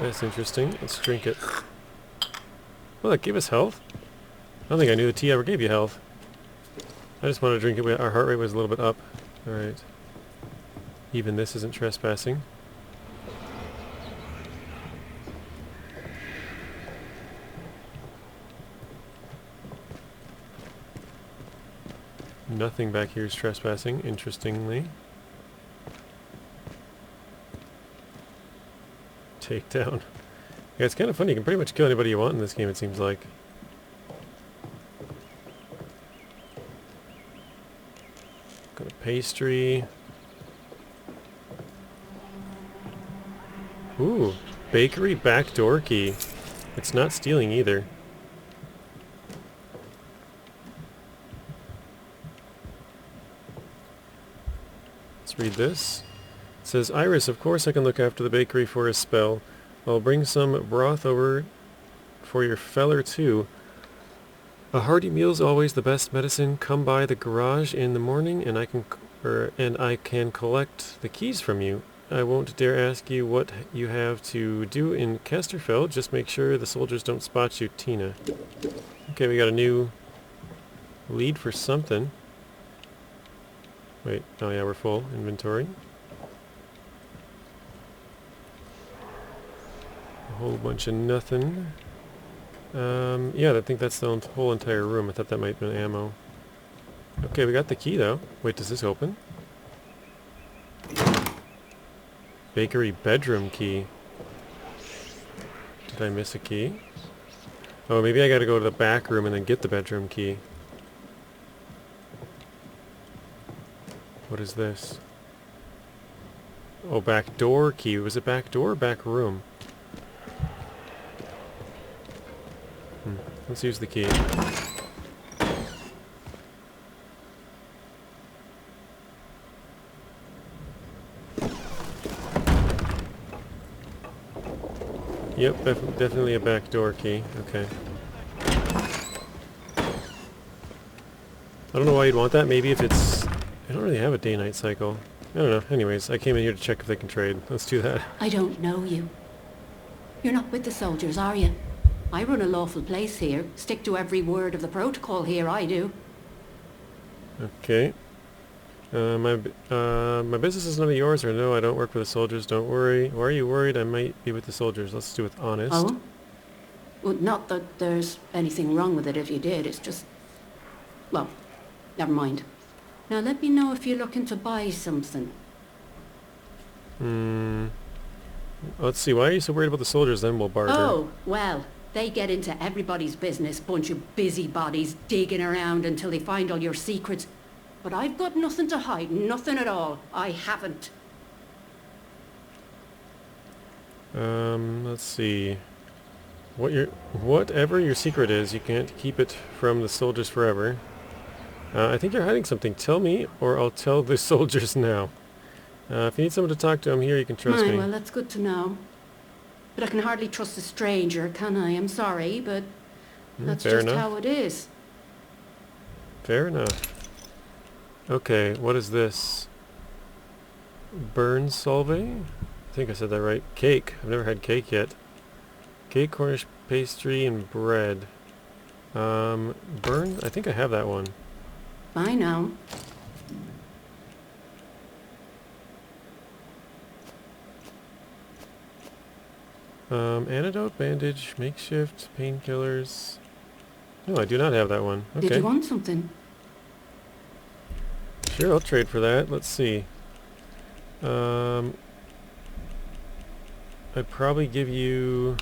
That's interesting. Let's drink it. Well, that gave us health. I don't think I knew the tea ever gave you health. I just wanted to drink it. Our heart rate was a little bit up. Alright. Even this isn't trespassing. Nothing back here is trespassing, interestingly. Takedown. Yeah, it's kind of funny. You can pretty much kill anybody you want in this game, it seems like. Got a pastry. Ooh, bakery backdoor key. It's not stealing either. Let's read this. It says, Iris, of course I can look after the bakery for a spell. I'll bring some broth over for your feller too. A hearty meal's always the best medicine. Come by the garage in the morning and I can collect the keys from you. I won't dare ask you what you have to do in Kesterfeld. Just make sure the soldiers don't spot you, Tina. Okay, we got a new lead for something. Wait, oh yeah, we're full. Inventory. A whole bunch of nothing. Yeah, I think that's the whole entire room. I thought that might have been ammo. Okay, we got the key though. Wait, does this open? Bakery bedroom key. Did I miss a key? Oh, maybe I gotta go to the back room and then get the bedroom key. What is this? Oh, back door key. Was it back door or back room? Let's use the key. Yep, definitely a back door key. Okay. I don't know why you'd want that. Maybe if it's... I don't really have a day-night cycle. I don't know. Anyways, I came in here to check if they can trade. Let's do that. I don't know you. You're not with the soldiers, are you? I run a lawful place here. Stick to every word of the protocol here, I do. Okay. My business is none of yours, or no, I don't work for the soldiers, don't worry. Why are you worried I might be with the soldiers? Let's do with honest. Oh? Well, not that there's anything wrong with it if you did, it's just... Well, never mind. Now let me know if you're looking to buy something. Let's see, why are you so worried about the soldiers, then we'll barter. Oh, well, they get into everybody's business, bunch of busybodies digging around until they find all your secrets. But I've got nothing to hide, nothing at all. I haven't. Let's see. Whatever your secret is, you can't keep it from the soldiers forever. I think you're hiding something. Tell me, or I'll tell the soldiers now. If you need someone to talk to, I'm here, you can trust me. Well, that's good to know. But I can hardly trust a stranger, can I? I'm sorry, but that's fair just enough. how it is. Fair enough. Okay, what is this? Burn solve? I think I said that right. Cake. I've never had cake yet. Cake, Cornish pastry, and bread. Burn? I think I have that one. I know. Antidote, bandage, makeshift, painkillers. No, I do not have that one. Okay. Did you want something? Sure, I'll trade for that. Let's see. I'd probably give you...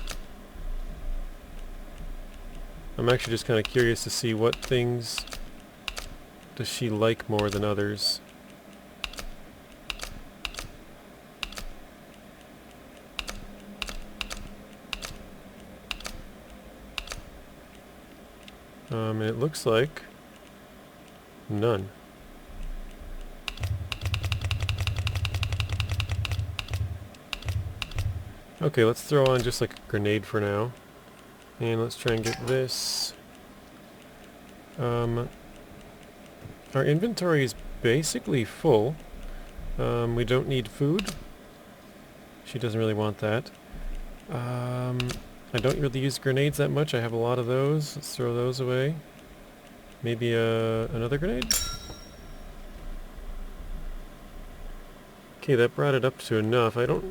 I'm actually just kind of curious to see what things does she like more than others. It looks like none. Okay, let's throw on just like a grenade for now. And let's try and get this. Our inventory is basically full. We don't need food. She doesn't really want that. I don't really use grenades that much. I have a lot of those. Let's throw those away. Maybe another grenade? Okay, that brought it up to enough. I've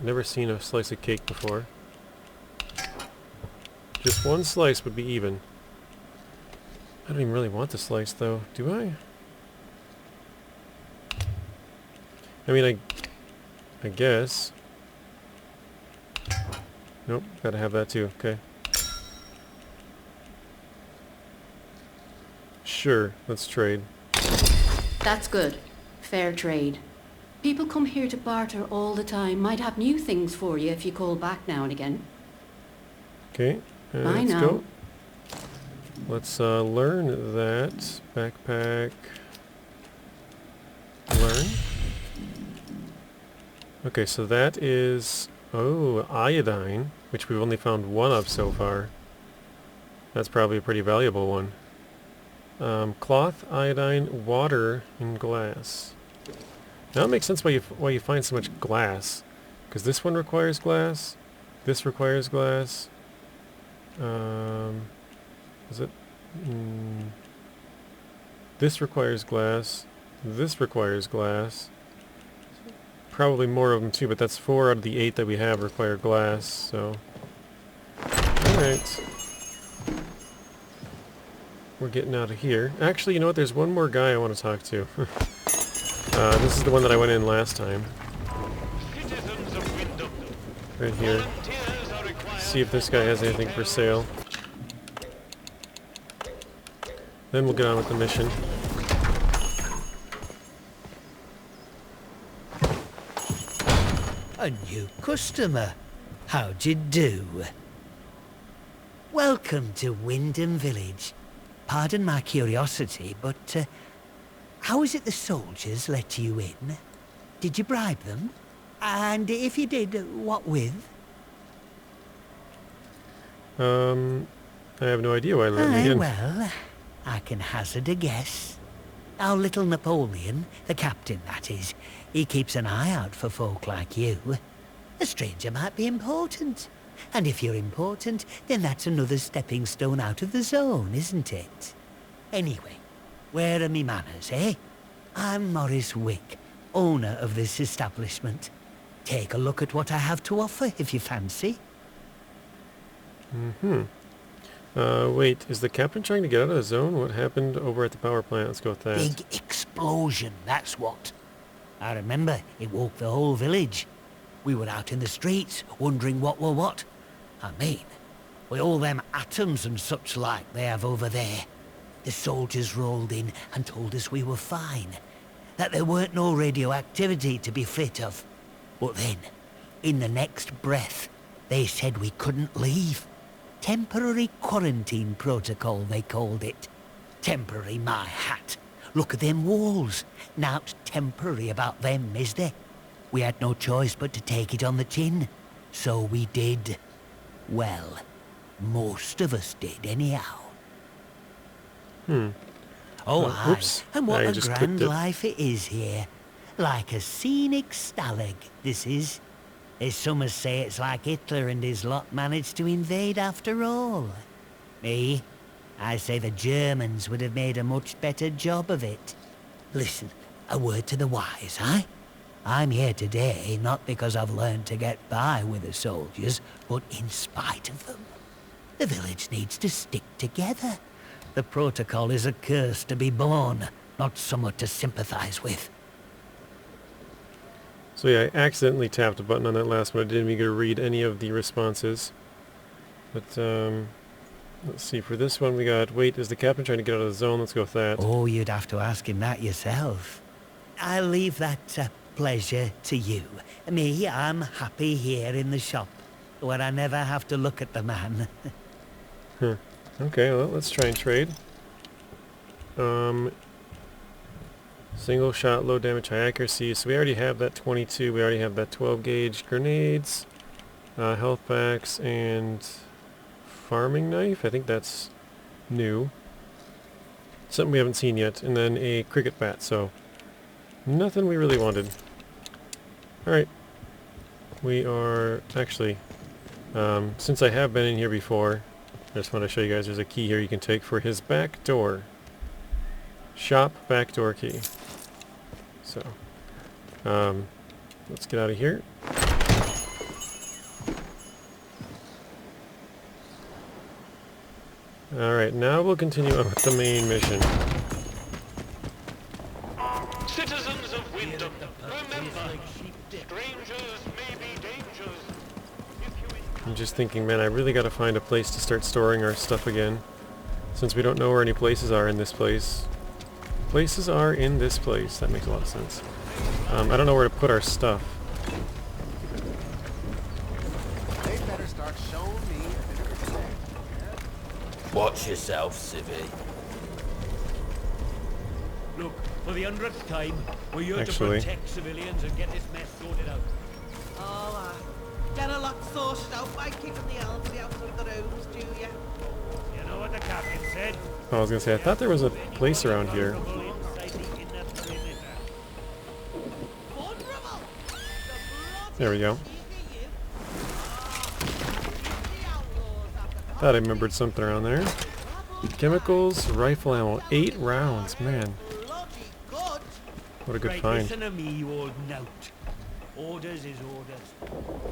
never seen a slice of cake before. Just one slice would be even. I don't even really want the slice though, do I? I mean, I guess. Nope, gotta have that too, okay. Sure, let's trade. That's good. Fair trade. People come here to barter all the time. Might have new things for you if you call back now and again. Okay, let's go. Let's learn that. Backpack. Learn. Okay, so that is... Oh, iodine, which we've only found one of so far. That's probably a pretty valuable one. Cloth, iodine, water, and glass. Now it makes sense why you find so much glass. Because this one requires glass. This requires glass. Is it? This requires glass. This requires glass. Probably more of them too, but that's 4 out of the 8 that we have require glass, so... Alright. We're getting out of here. Actually, you know what? There's one more guy I want to talk to. This is the one that I went in last time. Right here. See if this guy has anything for sale. Then we'll get on with the mission. A new customer. How'd you do? Welcome to Wyndham Village. Pardon my curiosity, but how is it the soldiers let you in? Did you bribe them? And if you did, what with? I have no idea why I let me in. Well, I can hazard a guess. Our little Napoleon, the captain that is, he keeps an eye out for folk like you. A stranger might be important. And if you're important, then that's another stepping stone out of the zone, isn't it? Anyway, where are me manners, eh? I'm Morris Wick, owner of this establishment. Take a look at what I have to offer, if you fancy. Wait, is the captain trying to get out of the zone? What happened over at the power plant? Let's go with that. Big explosion, that's what. I remember it woke the whole village. We were out in the streets, wondering what were what. I mean, with all them atoms and such like they have over there. The soldiers rolled in and told us we were fine, that there weren't no radioactivity to be frit of. But then, in the next breath, they said we couldn't leave. Temporary quarantine protocol, they called it. Temporary, my hat. Look at them walls. Nowt temporary about them, is there? We had no choice but to take it on the chin. So we did. Well, most of us did anyhow. Oh, aye. Oops. And what I a just grand clicked it. life it is here. Like a scenic stalag, this is. There's some as say it's like Hitler and his lot managed to invade after all. Me, I say the Germans would have made a much better job of it. Listen, a word to the wise, eh? I'm here today not because I've learned to get by with the soldiers, but in spite of them. The village needs to stick together. The protocol is a curse to be born, not somewhat to sympathize with. So yeah, I accidentally tapped a button on that last one. I didn't even get to read any of the responses. But, let's see. For this one we got, wait, is the captain trying to get out of the zone? Let's go with that. Oh, you'd have to ask him that yourself. I'll leave that pleasure to you. Me, I'm happy here in the shop, where I never have to look at the man. Okay, well, let's try and trade. Single shot, low damage, high accuracy. So we already have that 22. We already have that 12 gauge grenades, health packs, and farming knife. I think that's new. Something we haven't seen yet. And then a cricket bat. So nothing we really wanted. Alright. We are actually, since I have been in here before, I just want to show you guys there's a key here you can take for his back door. Shop backdoor key. So, let's get out of here. Alright, now we'll continue on with the main mission. Citizens of Wyndham, remember, strangers may be dangers. I'm just thinking, man, I really gotta find a place to start storing our stuff again. Since we don't know where any places are in this place. Places are in this place. That makes a lot of sense. I don't know where to put our stuff. They better start showing me a bit of respect. Watch yourself, Civvy. Look, for the 100th time, we're here Actually, to protect civilians and get this mess sorted out. Oh, get a lot sorted out by keeping the elderly out of the rooms, do you? You know what the captain said? I was gonna say, I thought there was a place around here. There we go. Thought I remembered something around there. Chemicals, rifle ammo, 8 rounds, man. What a good Right, find. listen to me, you old knout. Orders is orders.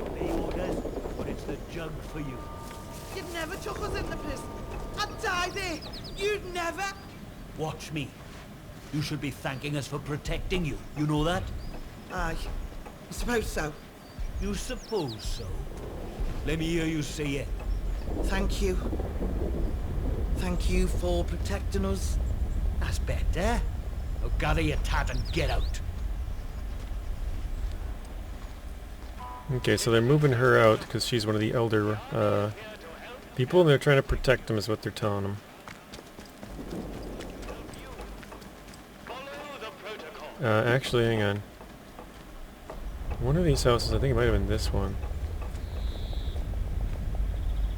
Obey orders, but it's the jug for you. You'd never took us in the prison. I'd die there. You'd never. Watch me. You should be thanking us for protecting you. You know that? Aye, I suppose so. You suppose so? Let me hear you say it. Thank you. Thank you for protecting us. That's better. Now gather your tat and get out. Okay, so they're moving her out because she's one of the elder people, and they're trying to protect them is what they're telling them. Actually, hang on. One of these houses, I think it might have been this one.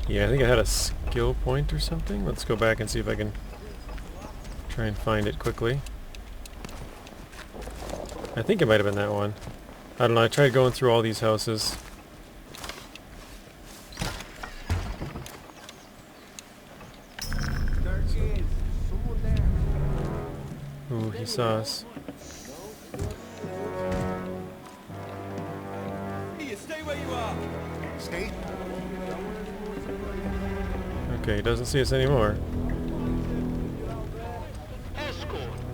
Yeah, I think I had a skill point or something. Let's go back and see if I can try and find it quickly. I think it might have been that one. I don't know, I tried going through all these houses. Ooh, he saw us. Here, stay where you are. Stay. Okay, he doesn't see us anymore.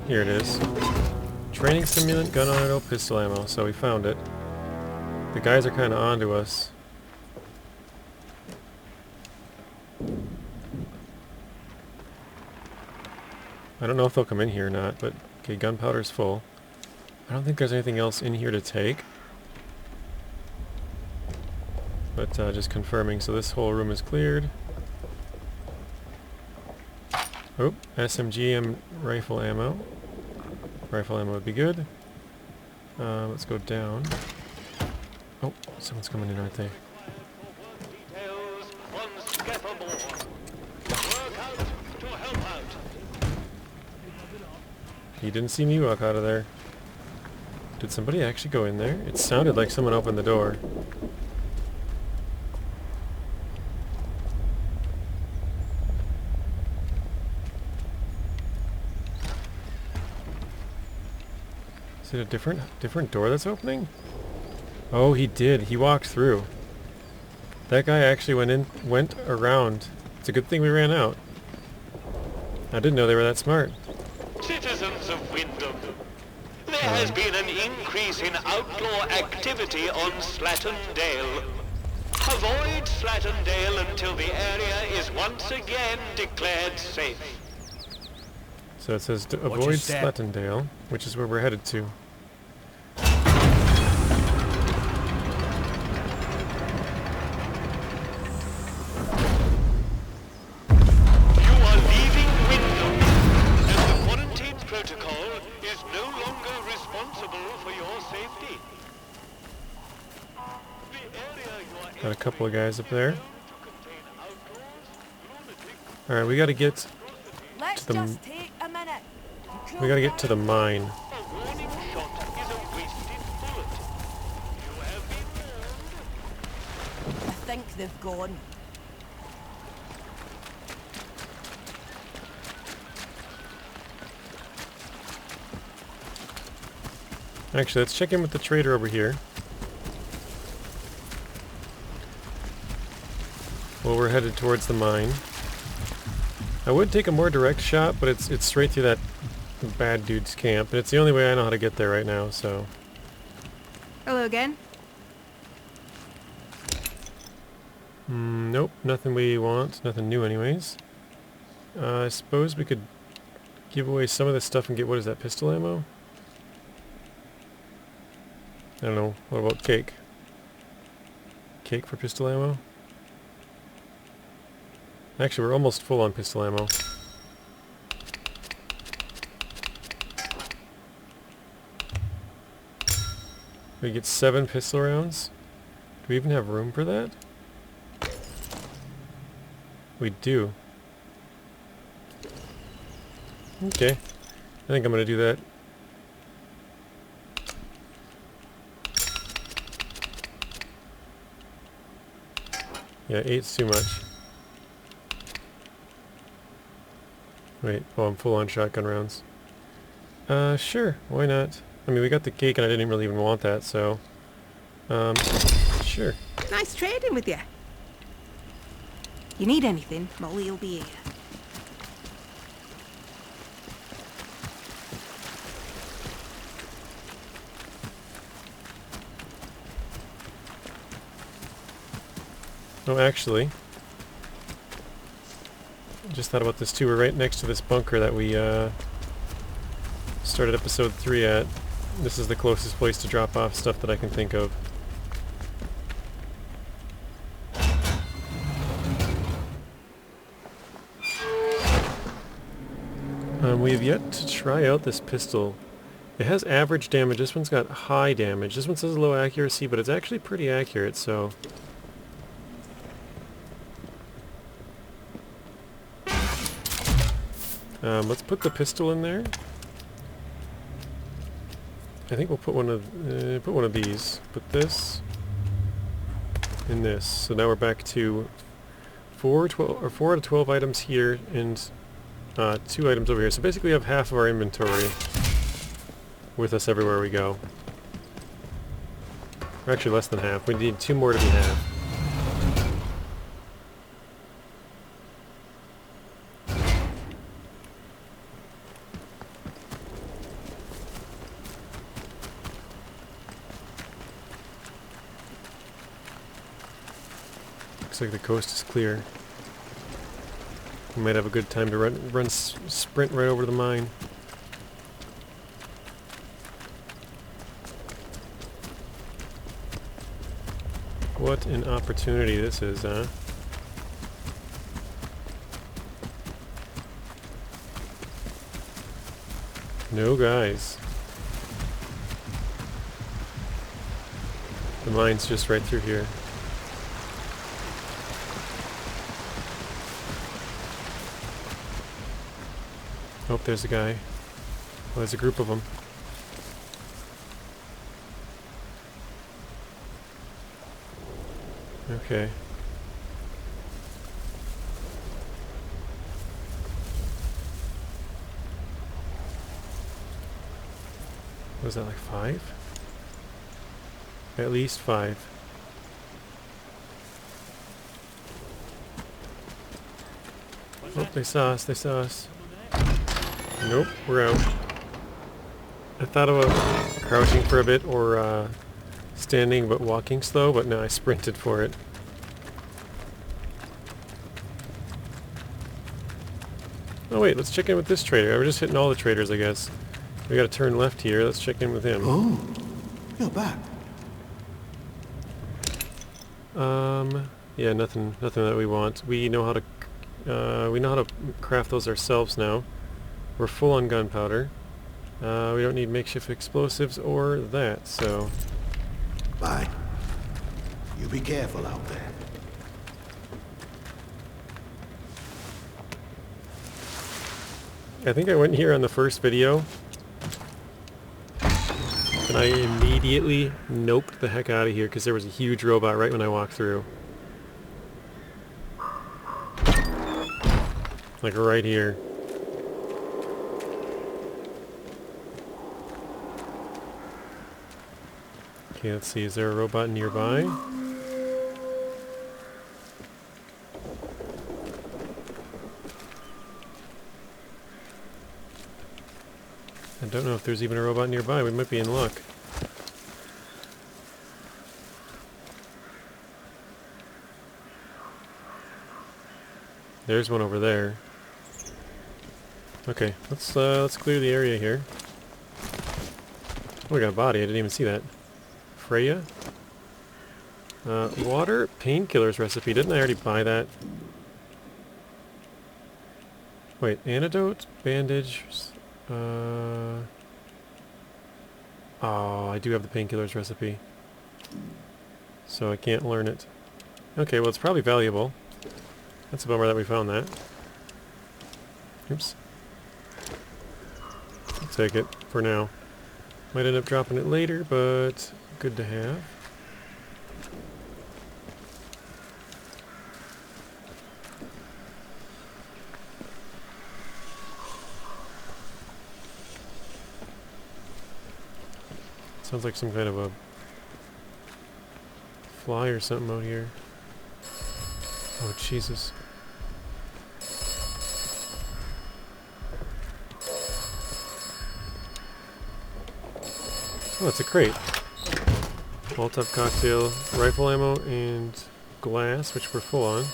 Here it is. Training stimulant, gun auto, pistol ammo. So we found it. The guys are kind of onto us. I don't know if they'll come in here or not, but okay, gunpowder's full. I don't think there's anything else in here to take. But just confirming, so this whole room is cleared. Oh, SMG rifle ammo. Rifle ammo would be good. Let's go down. Oh, someone's coming in, aren't they? He didn't see me walk out of there. Did somebody actually go in there? It sounded like someone opened the door. Is it a different door that's opening? Oh, he did. He walked through. That guy actually went around. It's a good thing we ran out. I didn't know they were that smart. Citizens of Wyndham, there has been an increase in outlaw activity on Slattern Dale. Avoid Slattern Dale until the area is once again declared safe. So it says to avoid Slattern Dale, which is where we're headed to. Got a couple of guys up there. Alright, we gotta get to the... We gotta get to the mine. I think they've gone. Actually, let's check in with the trader over here. Well, we're headed towards the mine. I would take a more direct shot, but it's straight through that bad dude's camp, and it's the only way I know how to get there right now, so... Hello again. Nope, nothing we want. Nothing new anyways. I suppose we could give away some of this stuff and get, what is that, pistol ammo? I don't know. What about cake? Cake for pistol ammo? Actually, we're almost full on pistol ammo. We get 7 pistol rounds. Do we even have room for that? We do. Okay. I think I'm gonna do that. Yeah, 8's too much. Wait, oh, I'm full on shotgun rounds. Sure, why not? I mean, we got the cake and I didn't really even want that, so... sure. Nice trading with you. You need anything, Molly will be here. Oh, actually... just thought about this too. We're right next to this bunker that we started episode 3 at. This is the closest place to drop off stuff that I can think of. We have yet to try out this pistol. It has average damage. This one's got high damage. This one says low accuracy, but it's actually pretty accurate, so... let's put the pistol in there. I think we'll put one of these. Put this in this. So now we're back to 4 out of 12 items here, and 2 items over here. So basically we have half of our inventory with us everywhere we go. Or actually less than half. We need 2 more to be half. Looks like the coast is clear. We might have a good time to sprint right over the mine. What an opportunity this is, huh? No guys. The mine's just right through here. Oh, there's a guy. Oh, there's a group of them. Okay. Was that like 5? At least 5. Oh, they saw us, they saw us. Nope, we're out. I thought about crouching for a bit or standing but walking slow, but no, I sprinted for it. Oh wait, let's check in with this trader. We're just hitting all the traders, I guess. We gotta turn left here. Let's check in with him. Oh, you're back. Yeah, nothing that we want. We know how to craft those ourselves now. We're full on gunpowder. We don't need makeshift explosives or that, so... Bye. You be careful out there. I think I went here on the first video. And I immediately noped the heck out of here because there was a huge robot right when I walked through. Like right here. Okay, let's see. Is there a robot nearby? I don't know if there's even a robot nearby. We might be in luck. There's one over there. Okay, let's clear the area here. Oh, we got a body. I didn't even see that. Freya? Water painkillers recipe. Didn't I already buy that? Wait, antidote, bandage. Oh, I do have the painkillers recipe. So I can't learn it. Okay, well it's probably valuable. That's a bummer that we found that. Oops. I'll take it for now. Might end up dropping it later, but good to have. Sounds like some kind of a fly or something out here. Oh, Jesus. Oh, it's a crate. Molotov cocktail, rifle ammo, and glass, which we're full on.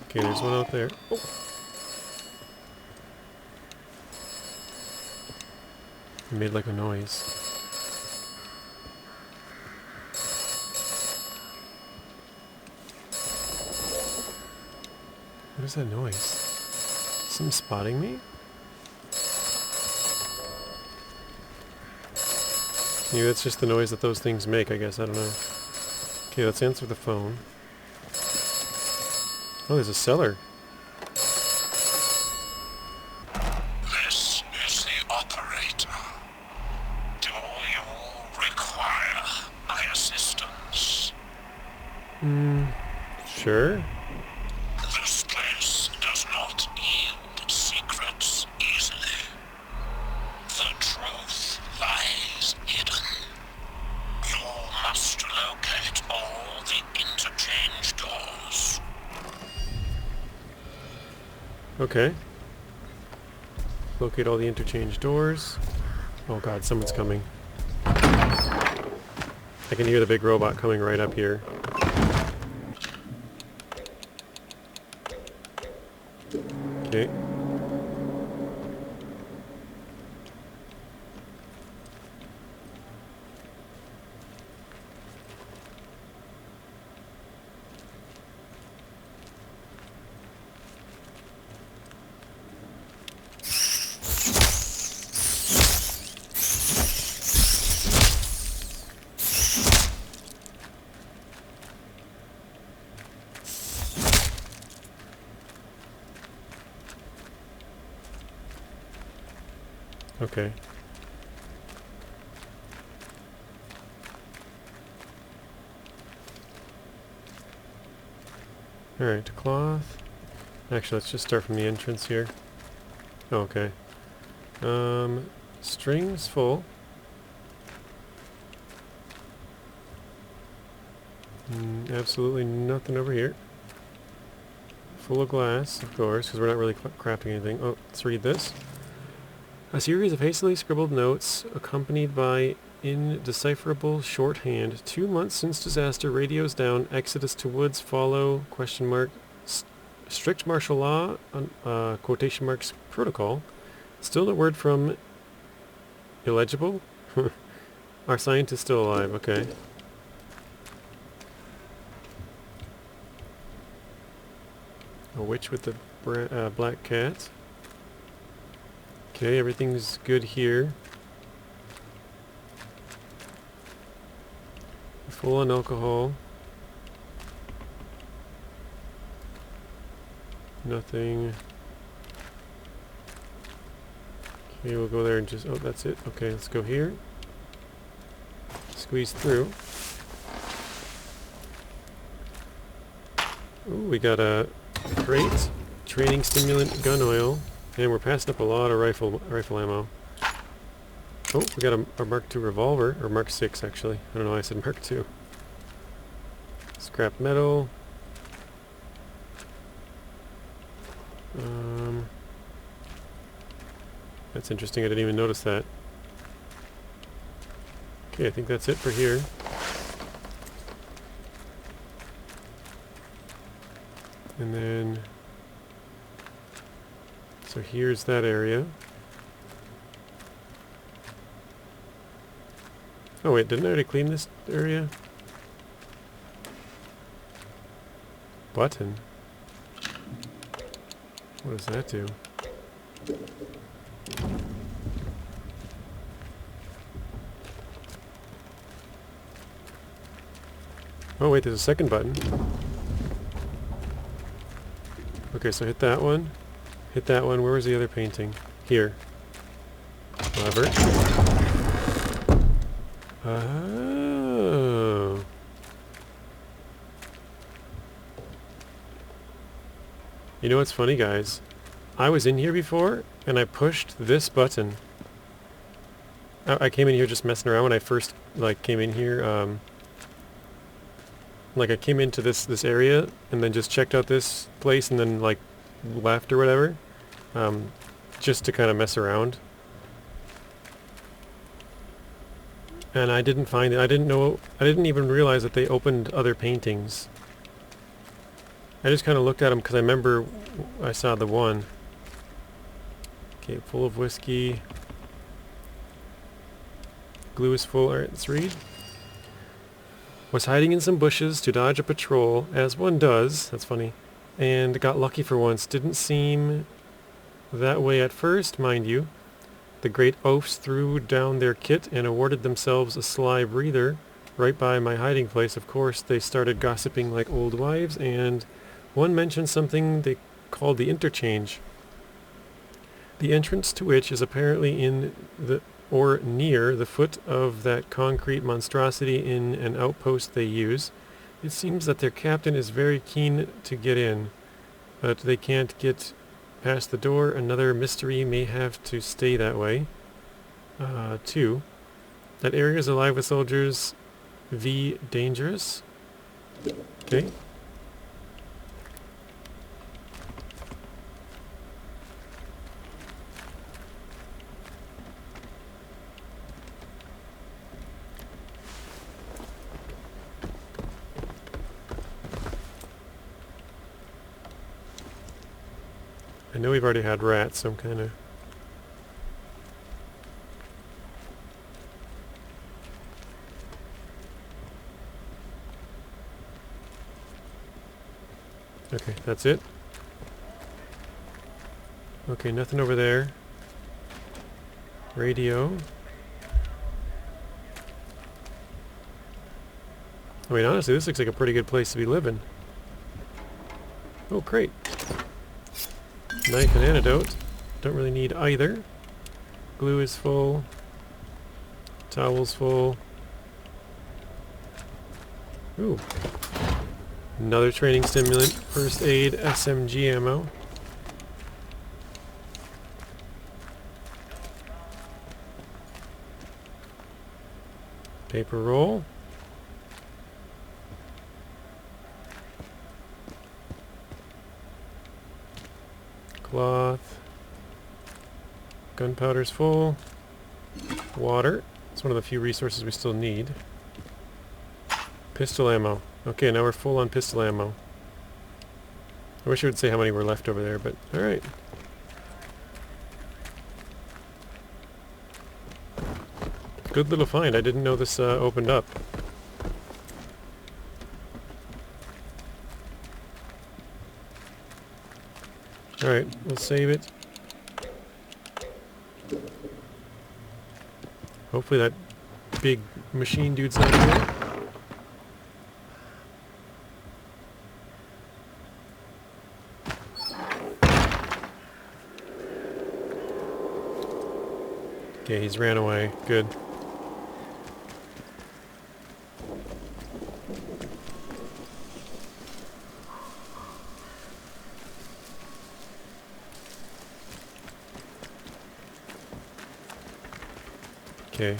Okay, there's one out there. Oh. It made like a noise. What is that noise? Something spotting me? Maybe that's just the noise that those things make, I guess. I don't know. Okay, let's answer the phone. Oh, there's a cellar. This is the operator. Do you require my assistance? Sure. The Okay. Locate all the interchange doors. Oh god, someone's coming. I can hear the big robot coming right up here. Okay. Okay. Alright, cloth. Actually, let's just start from the entrance here. Oh, okay. Strings full. Absolutely nothing over here. Full of glass, of course, because we're not really crafting anything. Oh, let's read this. A series of hastily scribbled notes accompanied by indecipherable shorthand. 2 months since disaster, radios down, exodus to woods follow, question mark, strict martial law, quotation marks, protocol. Still no word from illegible? Our scientist still alive, okay. A witch with the black cat. Okay, everything's good here. Full on alcohol. Nothing. Okay, we'll go there and just... Oh, that's it. Okay, let's go here. Squeeze through. Ooh, we got a crate. Training stimulant, gun oil. And we're passing up a lot of rifle ammo. Oh, we got a Mark II revolver, or Mark VI actually. I don't know why I said Mark II. Scrap metal. That's interesting, I didn't even notice that. Okay, I think that's it for here. And then... So here's that area. Oh wait, didn't I already clean this area? Button. What does that do? Oh wait, there's a second button. Okay, so hit that one. Hit that one. Where was the other painting? Here. Lever. Oh. You know what's funny, guys? I was in here before, and I pushed this button. I came in here just messing around when I first, came in here, I came into this area, and then just checked out this place, and then, left or whatever, just to kind of mess around. And I didn't find it. I didn't even realize that they opened other paintings. I just kind of looked at them because I remember I saw the one. Okay, full of whiskey. Glue is full. Alright, let's read. Was hiding in some bushes to dodge a patrol, as one does. That's funny. And got lucky for once. Didn't seem that way at first, mind you. The great oafs threw down their kit and awarded themselves a sly breather. Right by my hiding place, of course, they started gossiping like old wives, and one mentioned something they called the interchange. The entrance to which is apparently in the or near the foot of that concrete monstrosity in an outpost they use. It seems that their captain is very keen to get in, but they can't get past the door. Another mystery may have to stay that way. 2. That area is alive with soldiers. V. Dangerous. Okay. I know we've already had rats, so I'm kind of... Okay, that's it. Okay, nothing over there. Radio. I mean, honestly, this looks like a pretty good place to be living. Oh, great. Knife and antidote. Don't really need either. Glue is full. Towel's full. Ooh. Another training stimulant. First aid SMG ammo. Paper roll. Cloth. Gunpowder's full. Water. It's one of the few resources we still need. Pistol ammo. Okay, now we're full on pistol ammo. I wish it would say how many were left over there, but alright. Good little find. I didn't know this opened up. Alright, we'll save it. Hopefully that big machine dude's not here. Okay, he's ran away. Good. Okay.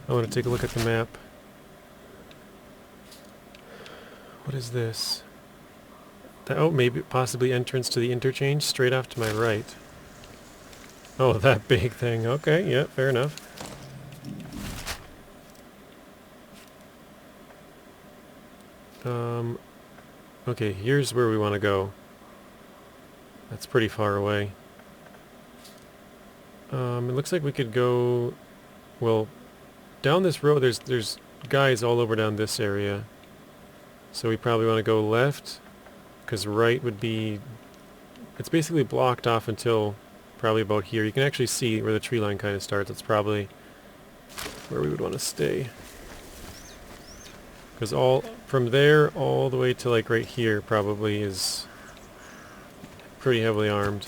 I want to take a look at the map. What is this? Oh, maybe possibly entrance to the interchange straight off to my right. Oh, that big thing. Okay, yeah, fair enough. Okay, here's where we want to go. That's pretty far away. It looks like we could go, well, down this road. There's guys all over down this area. So we probably want to go left, because right would be, it's basically blocked off until probably about here. You can actually see where the tree line kind of starts. It's probably where we would want to stay. Because all from there all the way to like right here probably is pretty heavily armed.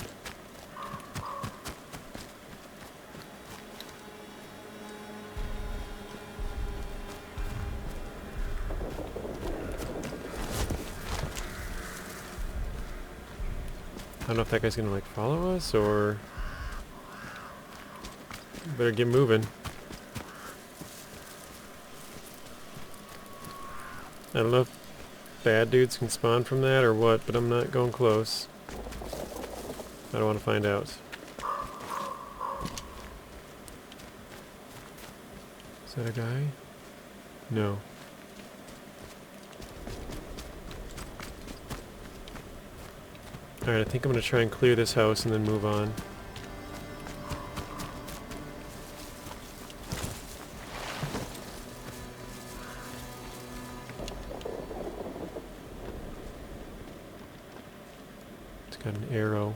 I don't know if that guy's gonna like follow us or better get moving. I don't know if bad dudes can spawn from that or what, but I'm not going close. I don't want to find out. Is that a guy? No. Alright, I think I'm going to try and clear this house and then move on. It's got an arrow.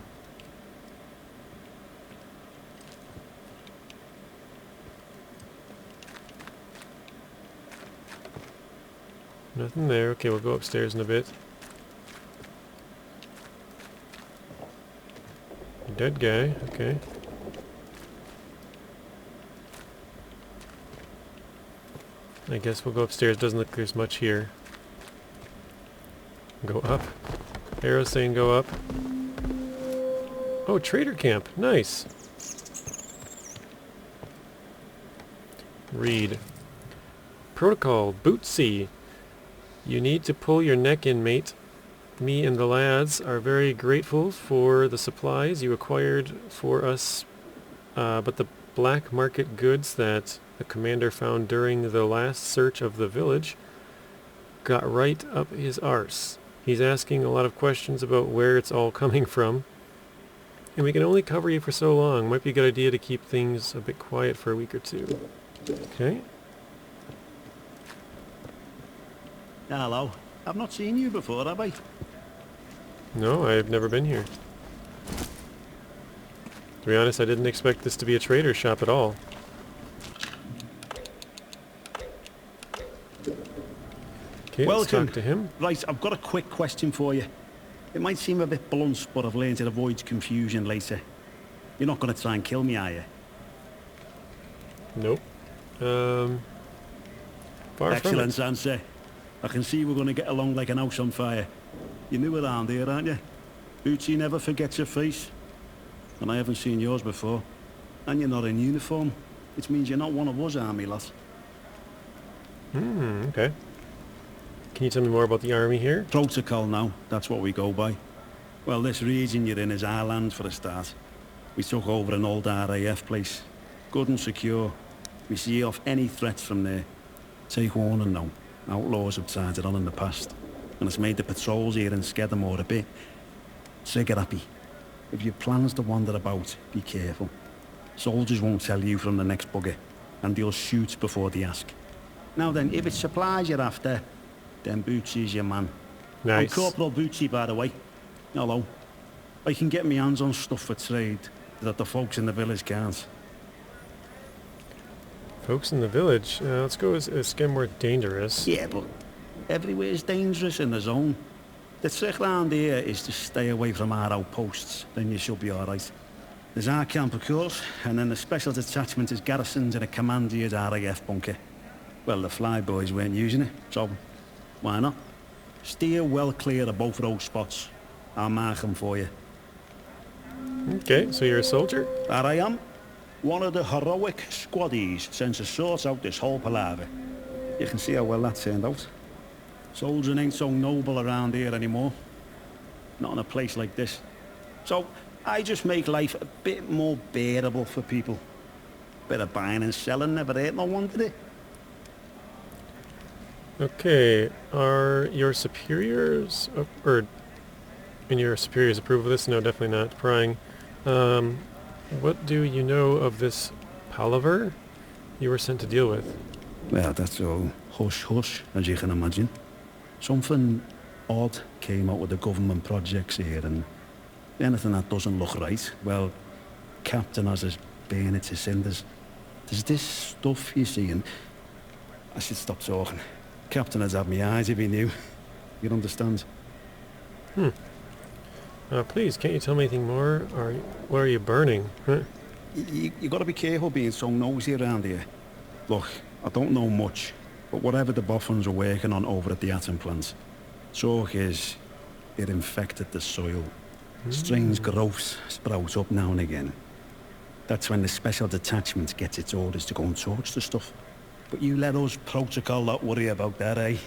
Nothing there. Okay, we'll go upstairs in a bit. Dead guy, okay. I guess we'll go upstairs. Doesn't look like there's much here. Go up. Arrow saying go up. Oh, trader camp. Nice. Read. Protocol. Bootsy. You need to pull your neck in, mate. Me and the lads are very grateful for the supplies you acquired for us, but the black market goods that the commander found during the last search of the village got right up his arse. He's asking a lot of questions about where it's all coming from. And we can only cover you for so long. Might be a good idea to keep things a bit quiet for a week or two. Okay. Hello. I've not seen you before, have I? No, I've never been here. To be honest, I didn't expect this to be a trader shop at all. Okay, let's talk to him. Right, I've got a quick question for you. It might seem a bit blunt, but I've learned to avoid confusion later. You're not going to try and kill me, are you? Nope. Far Excellent from it. answer. I can see we're going to get along like an house on fire. You're new around here, aren't you? Bootsy never forgets your face. And I haven't seen yours before. And you're not in uniform. Which means you're not one of us army lads. Okay. Can you tell me more about the army here? Protocol now, that's what we go by. Well, this region you're in is our land for a start. We took over an old RAF place. Good and secure. We see off any threats from there. Take warning now. Outlaws have tried it on in the past. And it's made the patrols here in Skedamore a bit trigger happy. If your plans to wander about, be careful. Soldiers won't tell you from the next bugger. And they'll shoot before they ask. Now then, if it's supplies you're after, then Bootsy's your man. Nice. I'm Corporal Bootsy, by the way. Hello. I can get my hands on stuff for trade that the folks in the village can't. Folks in the village? Let's go as Skidmore dangerous. Yeah, but everywhere's dangerous in the zone. The trick round here is to stay away from our outposts, then you should be alright. There's our camp, of course, and then the special detachment is garrisoned in a commandeered RAF bunker. Well, the flyboys weren't using it, so why not? Steer well clear of both of those spots. I'll mark them for you. Okay, so you're a soldier? That I am. One of the heroic squaddies sent to sort out this whole palaver. You can see how well that turned out. Soldiering ain't so noble around here anymore. Not in a place like this. So, I just make life a bit more bearable for people. Bit of buying and selling never hurt no one, did it? Okay, are your superiors, and your superiors approve of this? No, definitely not. Prying. What do you know of this palaver you were sent to deal with? Well, that's all hush-hush, as you can imagine. Something odd came out with the government projects here, and anything that doesn't look right, well, Captain has us burn it to cinders. There's this stuff, you see, and I should stop talking. Captain has had me eyes if he knew. You'd understand. Please, can't you tell me anything more? What are you burning? Huh? You got to be careful being so nosy around here. Look, I don't know much, but whatever the boffins are working on over at the atom plant, talk is it infected the soil. Strange growths sprout up now and again. That's when the special detachment gets its orders to go and torch the stuff. But you let us protocol not worry about that, eh?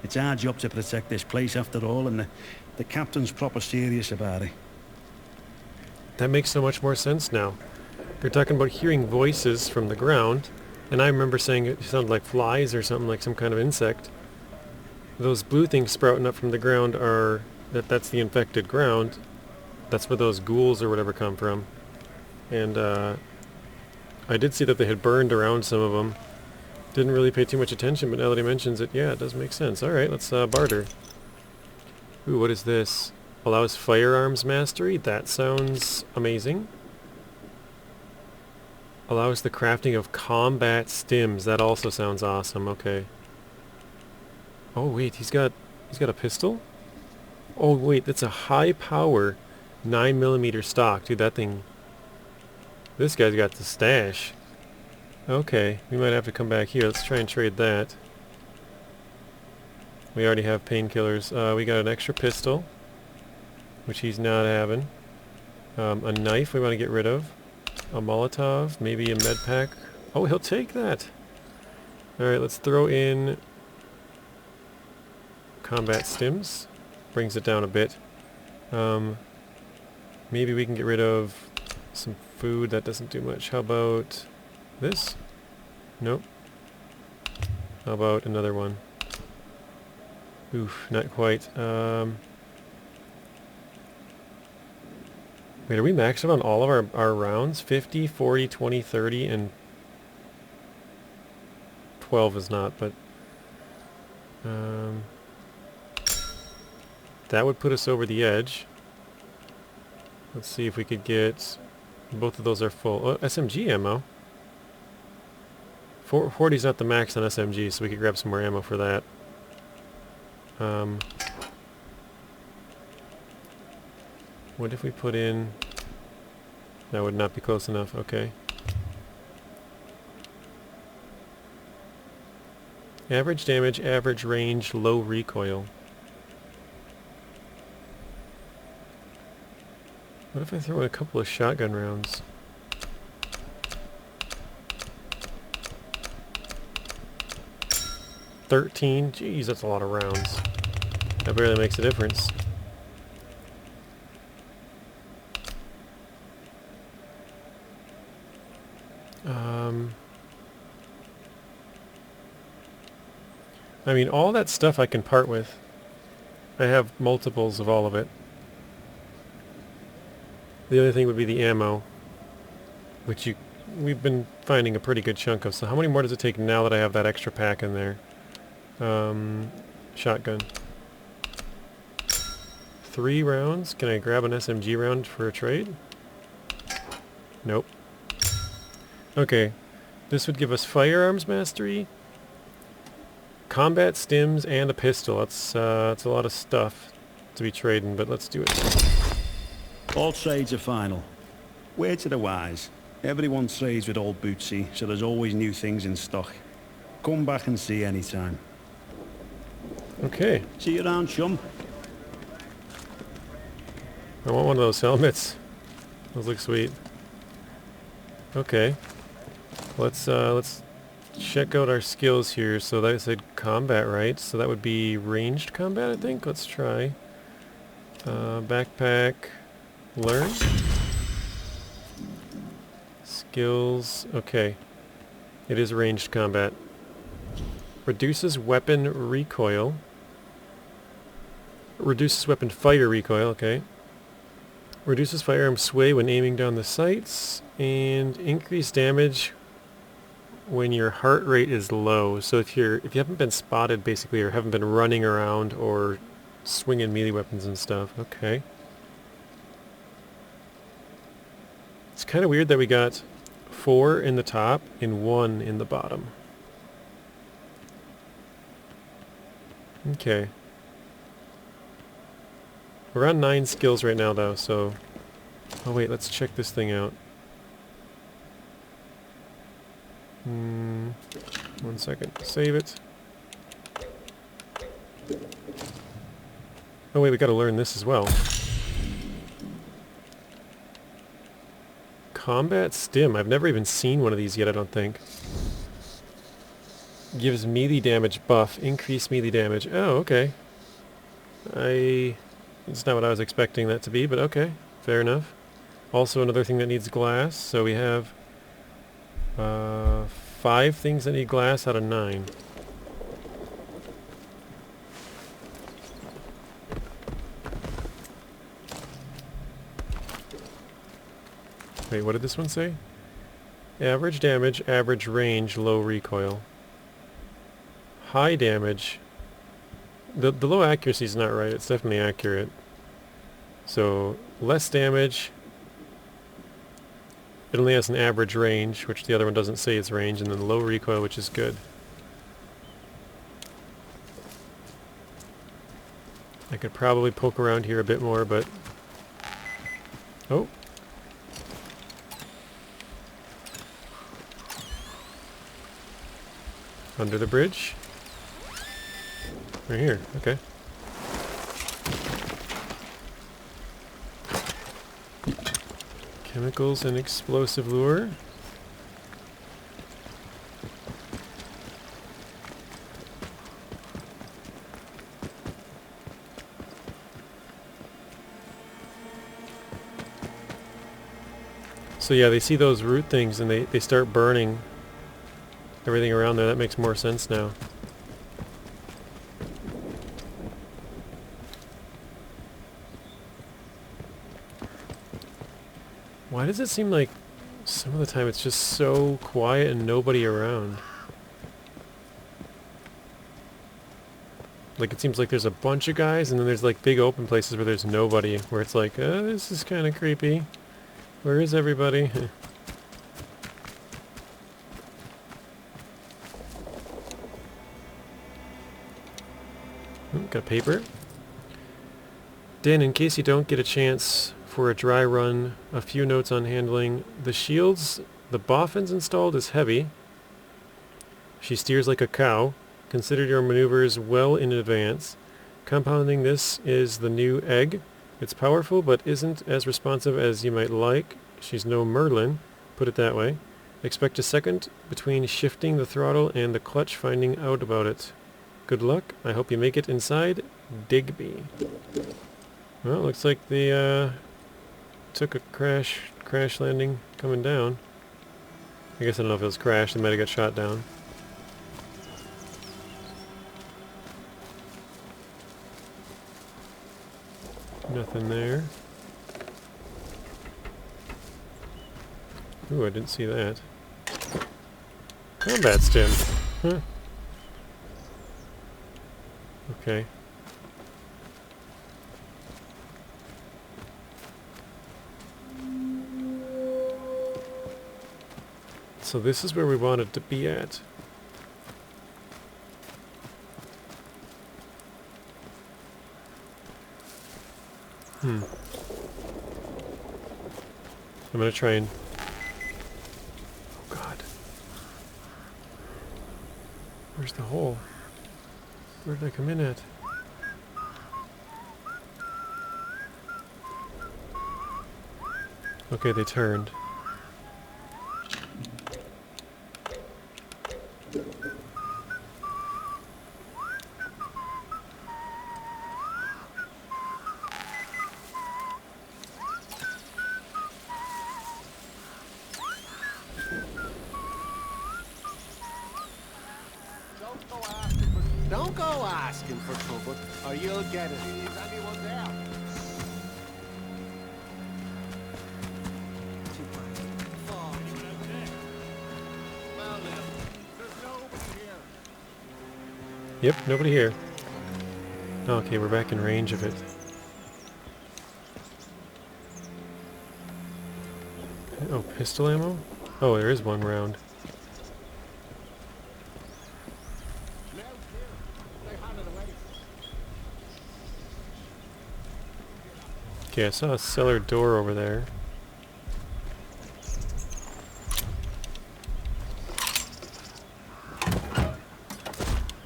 It's our job to protect this place after all, and the captain's proper serious about it. That makes so much more sense now. You're talking about hearing voices from the ground, and I remember saying it sounded like flies or something, like some kind of insect. Those blue things sprouting up from the ground are... That's the infected ground. That's where those ghouls or whatever come from. And I did see that they had burned around some of them. Didn't really pay too much attention, but now that he mentions it, yeah, it does make sense. Alright, let's barter. Ooh, what is this? Allows firearms mastery? That sounds amazing. Allows the crafting of combat stims. That also sounds awesome. Okay. Oh wait, he's got a pistol? Oh wait, that's a high power 9mm stock. Dude, that thing... This guy's got the stash. Okay, we might have to come back here. Let's try and trade that. We already have painkillers. We got an extra pistol, which he's not having. A knife we want to get rid of. A Molotov, maybe a med pack. Oh, he'll take that. Alright, let's throw in combat stims. Brings it down a bit. Maybe we can get rid of some food. That doesn't do much. How about this? Nope. How about another one? Oof, not quite. Wait, are we maxed out on all of our rounds? 50, 40, 20, 30, and 12 is not, but... that would put us over the edge. Let's see if we could get... Both of those are full. Oh, SMG ammo. 40's not the max on SMG, so we could grab some more ammo for that. What if we put in... That would not be close enough, okay. Average damage, average range, low recoil. What if I throw in a couple of shotgun rounds? $13? Jeez, that's a lot of rounds. That barely makes a difference. I mean, all that stuff I can part with. I have multiples of all of it. The other thing would be the ammo, which we've been finding a pretty good chunk of. So how many more does it take now that I have that extra pack in there? Shotgun. 3 rounds. Can I grab an SMG round for a trade? Nope. Okay. This would give us firearms mastery, combat stims, and a pistol. That's a lot of stuff to be trading, but let's do it. All trades are final. Word to the wise. Everyone trades with old Bootsy, so there's always new things in stock. Come back and see anytime. Okay. See you around, chum. I want one of those helmets. Those look sweet. Okay. Let's check out our skills here. So that said combat, right? So that would be ranged combat, I think. Let's try. Backpack. Learn. Skills. Okay. It is ranged combat. Reduces weapon recoil. Reduces weapon fire recoil, okay. Reduces firearm sway when aiming down the sights. And increase damage when your heart rate is low. So if you haven't been spotted basically, or haven't been running around or swinging melee weapons and stuff. Okay. It's kind of weird that we got 4 in the top and 1 in the bottom. Okay. We're on 9 skills right now though, so... Oh wait, let's check this thing out. 1 second. Save it. Oh wait, we gotta learn this as well. Combat stim. I've never even seen one of these yet, I don't think. Gives melee damage buff. Increased melee damage. Oh, okay. It's not what I was expecting that to be, but okay. Fair enough. Also another thing that needs glass. So we have 5 things that need glass out of 9. Wait, what did this one say? Average damage, average range, low recoil. High damage. The low accuracy is not right. It's definitely accurate. So, less damage. It only has an average range, which the other one doesn't say its range, and then low recoil, which is good. I could probably poke around here a bit more, but... Oh. Under the bridge. Right here, okay. Chemicals and explosive lure. So yeah, they see those root things and they start burning everything around there. That makes more sense now. Why does it seem like some of the time it's just so quiet and nobody around? Like, it seems like there's a bunch of guys, and then there's like big open places where there's nobody, where it's like, this is kind of creepy. Where is everybody? Oh, got paper. Dan, in case you don't get a chance for a dry run, a few notes on handling. The shields the boffin's installed is heavy. She steers like a cow. Consider your maneuvers well in advance. Compounding this is the new egg. It's powerful but isn't as responsive as you might like. She's no Merlin, put it that way. Expect a second between shifting the throttle and the clutch finding out about it. Good luck. I hope you make it inside. Digby. Well, looks like they took a crash landing coming down. I guess I don't know if it was crash. They might have got shot down. Nothing there. Ooh, I didn't see that. Combat stim. Huh. Okay. So this is where we wanted to be at. I'm gonna try and... Oh god. Where's the hole? Where did I come in at? Okay, they turned. Don't go asking for trouble, or you'll get it. Is anyone there? Well, there's nobody here. Yep, nobody here. Okay, we're back in range of it. Oh, pistol ammo? Oh, there is one round. Okay, I saw a cellar door over there.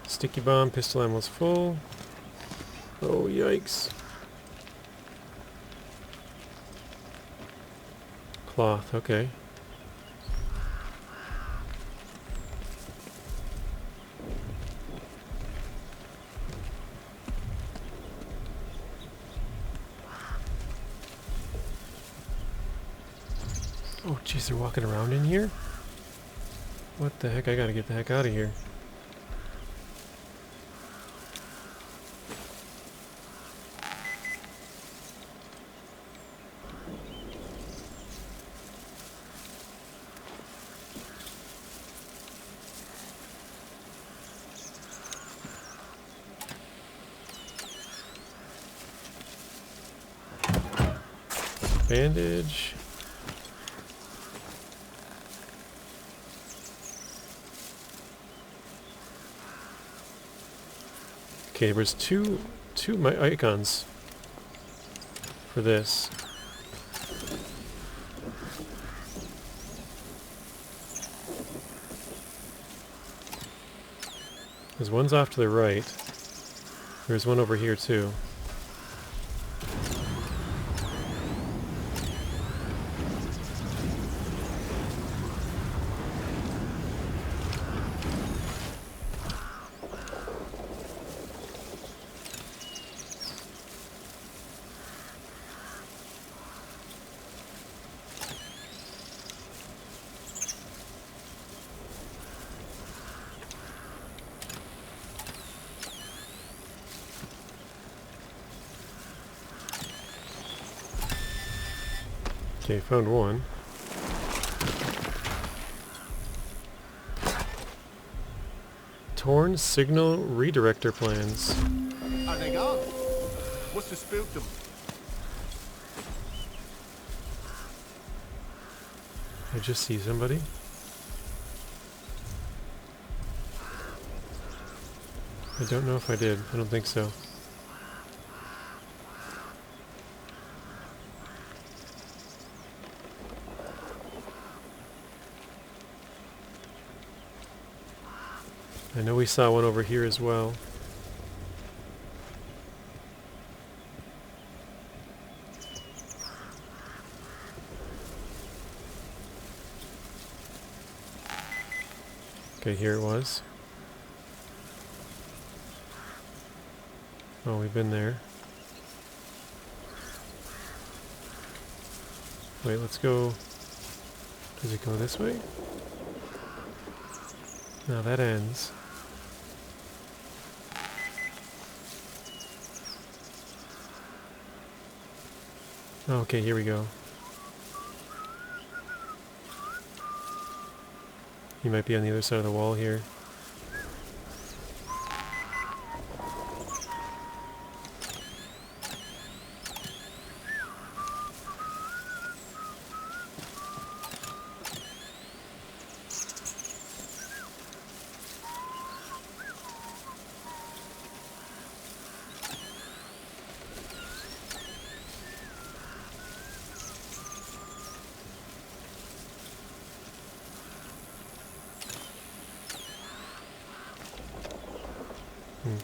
Sticky bomb, pistol ammo's full. Oh, yikes. Cloth, okay. Oh, jeez, they're walking around in here? What the heck? I gotta get the heck out of here. Bandage. Okay, there's two my icons for this. There's one's off to the right. There's one over here too. Okay, found one. Torn signal redirector plans. Are they gone? Must have spooked them. I just see somebody. I don't know if I did. I don't think so. I know we saw one over here as well. Okay, here it was. Oh, we've been there. Wait, let's go. Does it go this way? No, that ends. Okay, here we go. He might be on the other side of the wall here.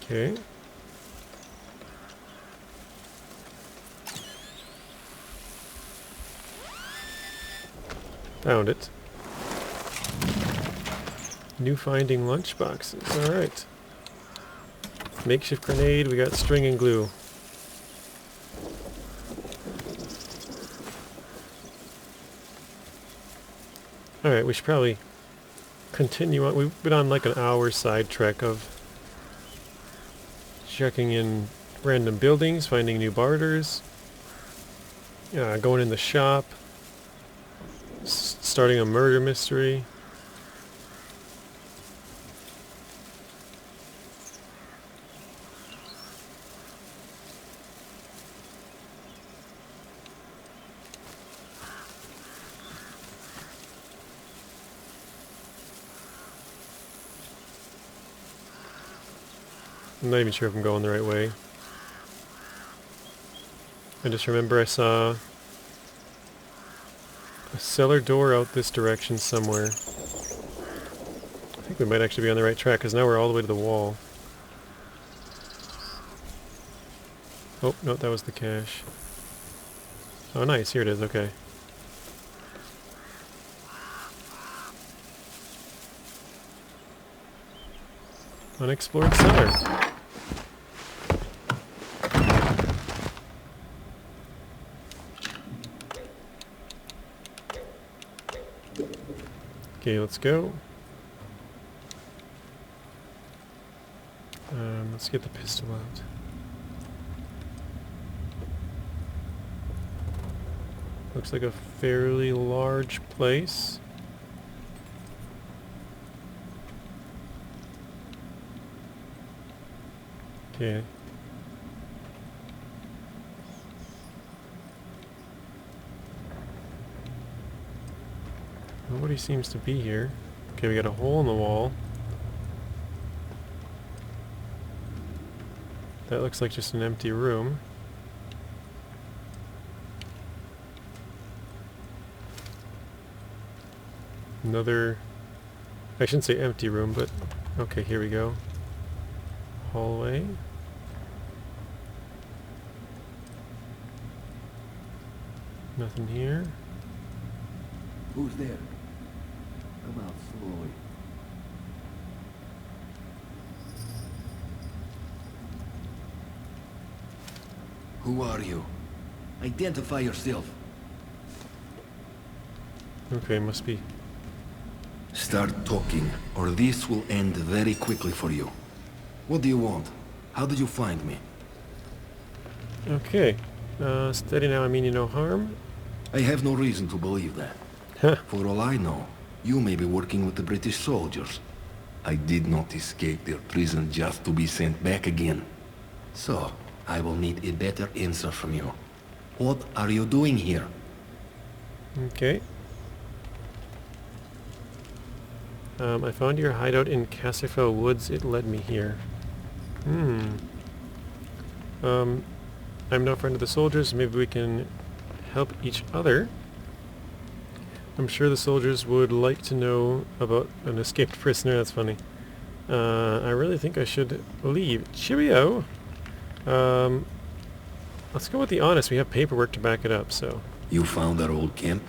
Okay. Found it. New finding lunch boxes. Alright. Makeshift grenade. We got string and glue. Alright, we should probably continue on. We've been on like an hour sidetrack of checking in random buildings, finding new barters, going in the shop, starting a murder mystery. I'm not even sure if I'm going the right way. I just remember I saw a cellar door out this direction somewhere. I think we might actually be on the right track, because now we're all the way to the wall. Oh, no, that was the cache. Oh, nice. Here it is. Okay. Unexplored cellar. Okay, let's go. Let's get the pistol out. Looks like a fairly large place. Okay. Nobody seems to be here. Okay, we got a hole in the wall. That looks like just an empty room. Another... I shouldn't say empty room, but... Okay, here we go. Hallway. Nothing here. Who's there? Come out slowly. Who are you? Identify yourself. Okay, must be. Start talking, or this will end very quickly for you. What do you want? How did you find me? Okay. Steady now, I mean you no harm. I have no reason to believe that. For all I know, you may be working with the British soldiers. I did not escape their prison just to be sent back again. So, I will need a better answer from you. What are you doing here? Okay. I found your hideout in Cassifel Woods. It led me here. I'm no friend of the soldiers. Maybe we can help each other. I'm sure the soldiers would like to know about an escaped prisoner. That's funny. I really think I should leave. Cheerio! Let's go with the honest. We have paperwork to back it up, so... You found our old camp?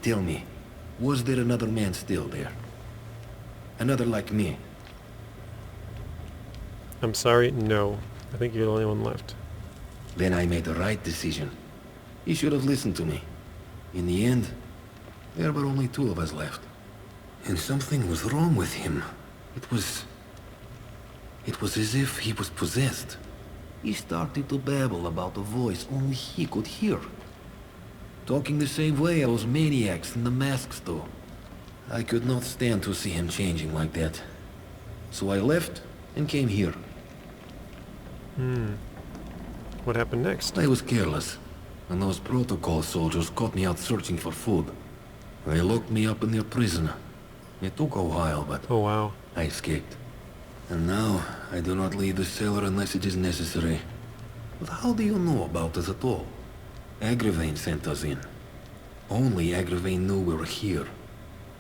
Tell me, was there another man still there? Another like me? I'm sorry, no. I think you're the only one left. Then I made the right decision. He should have listened to me. In the end, there were only 2 of us left. And something was wrong with him. It was as if he was possessed. He started to babble about a voice only he could hear. Talking the same way those maniacs in the masks do. I could not stand to see him changing like that. So I left and came here. What happened next? I was careless, and those protocol soldiers caught me out searching for food. They locked me up in their prison. It took a while, but... Oh, wow. I escaped. And now, I do not leave the cellar unless it is necessary. But how do you know about us at all? Agravain sent us in. Only Agravain knew we were here.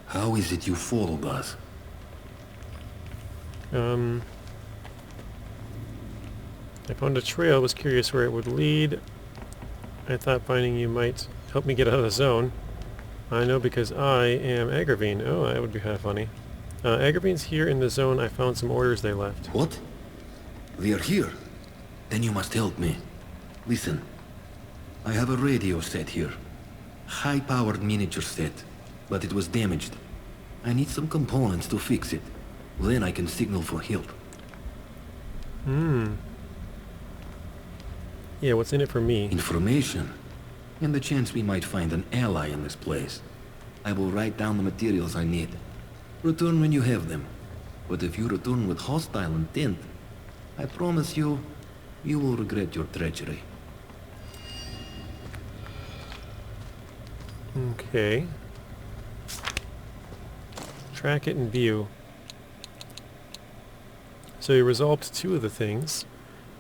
How is it you followed us? I found a trail, was curious where it would lead. I thought finding you might help me get out of the zone. I know because I am Agravain. Oh, that would be kind of funny. Agravain's here in the zone. I found some orders they left. What? They are here? Then you must help me. Listen. I have a radio set here. High-powered miniature set. But it was damaged. I need some components to fix it. Then I can signal for help. Yeah, what's in it for me? Information. And the chance we might find an ally in this place. I will write down the materials I need. Return when you have them. But if you return with hostile intent, I promise you, you will regret your treachery. Okay. Track it and view. So we resolved 2 of the things.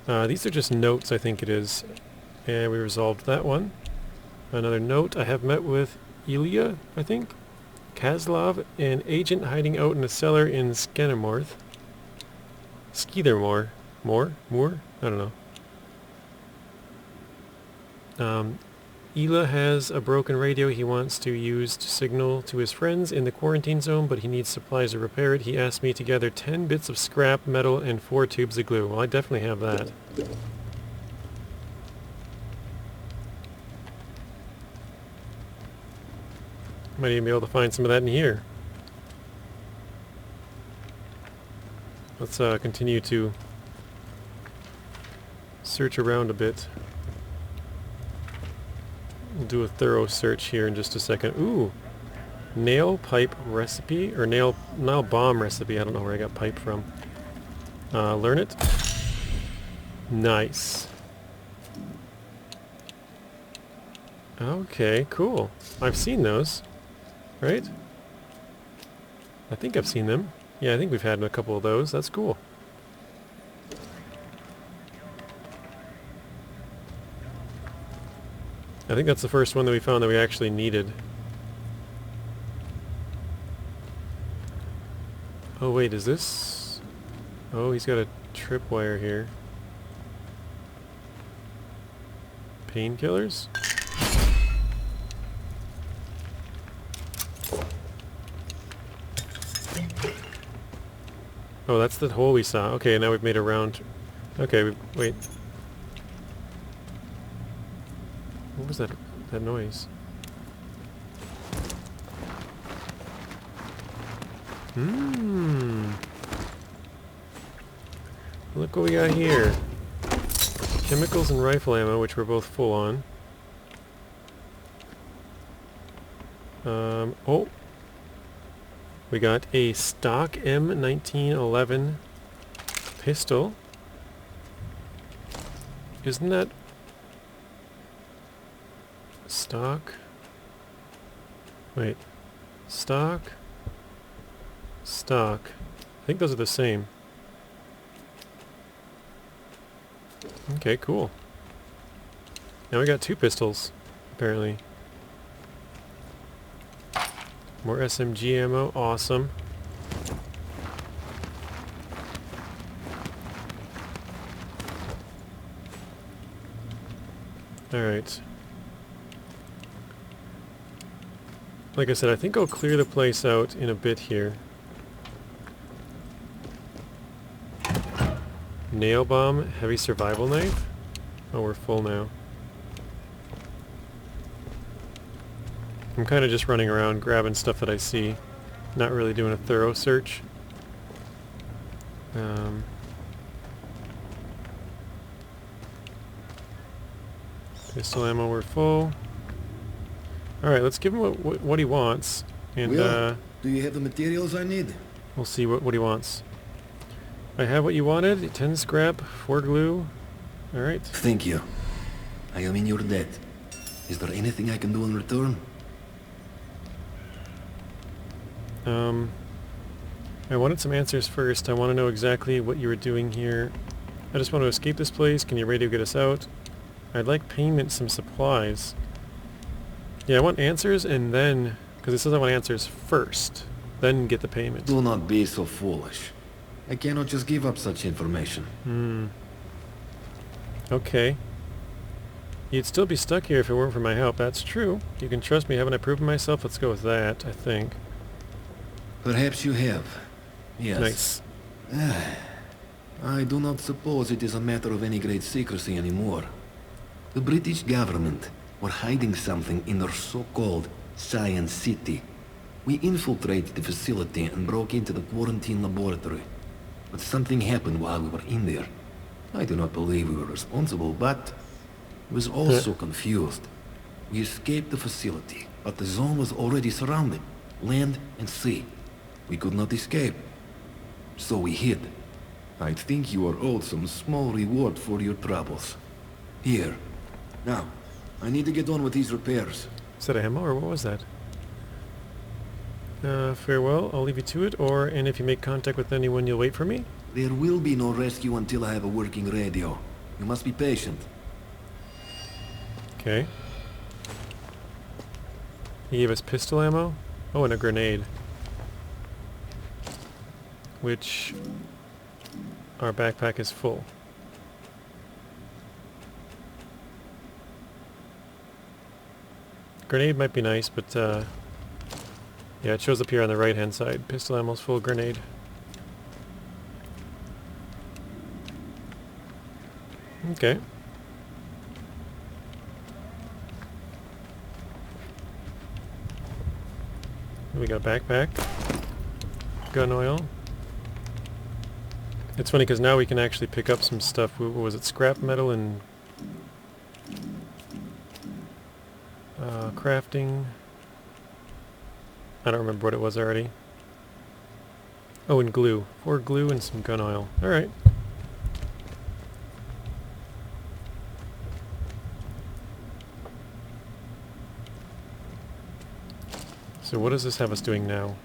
These are just notes, I think it is. And we resolved that one. Another note, I have met with Ilya, I think. Kazlov, an agent hiding out in a cellar in Skennermorth. Skeethermore. Moor? I don't know. Ela has a broken radio he wants to use to signal to his friends in the quarantine zone, but he needs supplies to repair it. He asked me to gather 10 bits of scrap metal and 4 tubes of glue. Well, I definitely have that. Might even be able to find some of that in here. Let's continue to search around a bit. We'll do a thorough search here in just a second. Ooh! Nail pipe recipe, or nail bomb recipe. I don't know where I got pipe from. Learn it. Nice. Okay, cool. I've seen those. Right? I think I've seen them. Yeah, I think we've had a couple of those. That's cool. I think that's the first one that we found that we actually needed. Oh wait, is this... Oh, he's got a tripwire here. Painkillers? Oh, that's the hole we saw. Okay, now we've made a round... Okay, wait. What was that noise? Look what we got here. Chemicals and rifle ammo, which we're both full on. Oh. We got a stock M1911 pistol. Isn't that stock? Wait. Stock. Stock. I think those are the same. Okay, cool. Now we got 2 pistols, apparently. More SMG ammo, awesome. Alright. Like I said, I think I'll clear the place out in a bit here. Nail bomb, heavy survival knife? Oh, we're full now. I'm kind of just running around grabbing stuff that I see, not really doing a thorough search. Pistol ammo, we're full. Alright, let's give him what he wants, and Will, do you have the materials I need? we'll see what he wants. I have what you wanted, 10 scrap, 4 glue. Alright. Thank you. I am in your debt. Is there anything I can do in return? I wanted some answers first. I want to know exactly what you were doing here. I just want to escape this place. Can you radio get us out? I'd like payment, some supplies. Yeah, I want answers and then... because it says I want answers first. Then get the payment. Do not be so foolish. I cannot just give up such information. Okay. You'd still be stuck here if it weren't for my help. That's true. You can trust me. Haven't I proven myself? Let's go with that, I think. Perhaps you have. Nice. Yes. I do not suppose it is a matter of any great secrecy anymore. The British government were hiding something in their so-called Science City. We infiltrated the facility and broke into the quarantine laboratory. But something happened while we were in there. I do not believe we were responsible, but I was also confused. We escaped the facility, but the zone was already surrounded, land and sea. We could not escape. So we hid. I think you are owed some small reward for your troubles. Here. Now, I need to get on with these repairs. Is that a ammo or what was that? Farewell, I'll leave you to it, and if you make contact with anyone, you'll wait for me? There will be no rescue until I have a working radio. You must be patient. Okay. He gave us pistol ammo? Oh, and a grenade. Which... our backpack is full. Grenade might be nice, but yeah, it shows up here on the right hand side. Pistol ammo's full, grenade. Okay. We got a backpack. Gun oil. It's funny because now we can actually pick up some stuff. What was it? Scrap metal and crafting. I don't remember what it was already. Oh, and glue. 4 glue and some gun oil. Alright. So what does this have us doing now?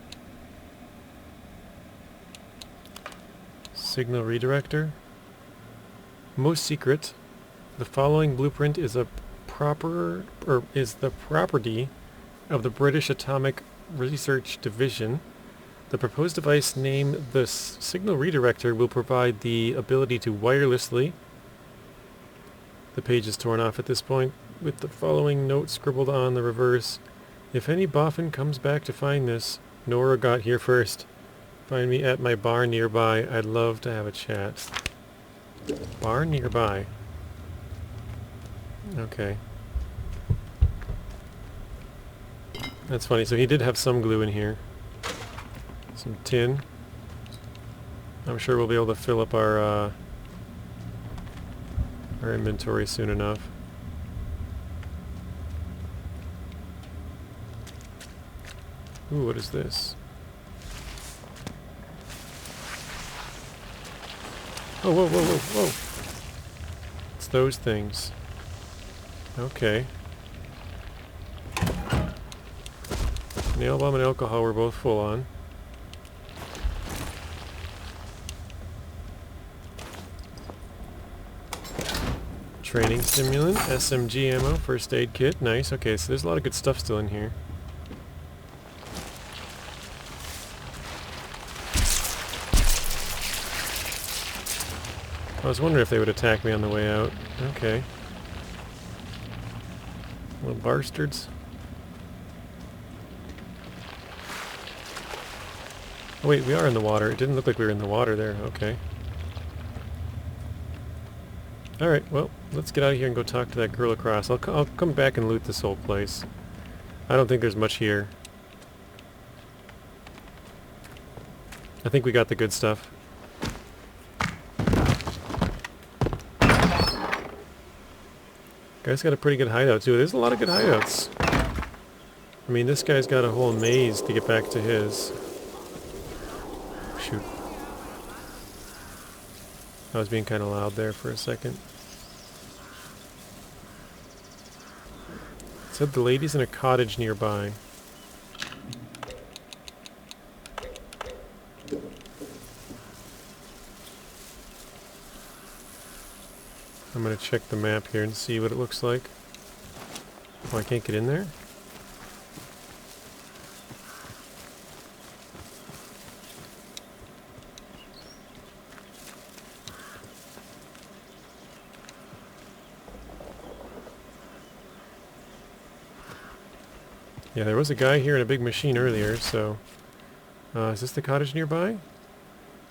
Signal redirector. Most secret. The following blueprint is the property of the British Atomic Research Division. The proposed device named the signal redirector will provide the ability to wirelessly... The page is torn off at this point, with the following note scribbled on the reverse. If any boffin comes back to find this, Nora got here first. Find me at my bar nearby. I'd love to have a chat. Bar nearby. Okay. That's funny. So he did have some glue in here. Some tin. I'm sure we'll be able to fill up our inventory soon enough. Ooh, what is this? Oh, whoa, whoa, whoa, whoa! It's those things. Okay. Nail bomb and alcohol were both full on. Training stimulant, SMG ammo, first aid kit, nice. Okay, so there's a lot of good stuff still in here. I was wondering if they would attack me on the way out. Okay. Little bastards. Oh wait, we are in the water. It didn't look like we were in the water there. Okay. Alright, well, let's get out of here and go talk to that girl across. I'll come back and loot this whole place. I don't think there's much here. I think we got the good stuff. Guy's got a pretty good hideout too. There's a lot of good hideouts. I mean, this guy's got a whole maze to get back to his. Shoot. I was being kind of loud there for a second. It said the lady's in a cottage nearby. I'm gonna check the map here and see what it looks like. Oh, I can't get in there? Yeah, there was a guy here in a big machine earlier, so... is this the cottage nearby?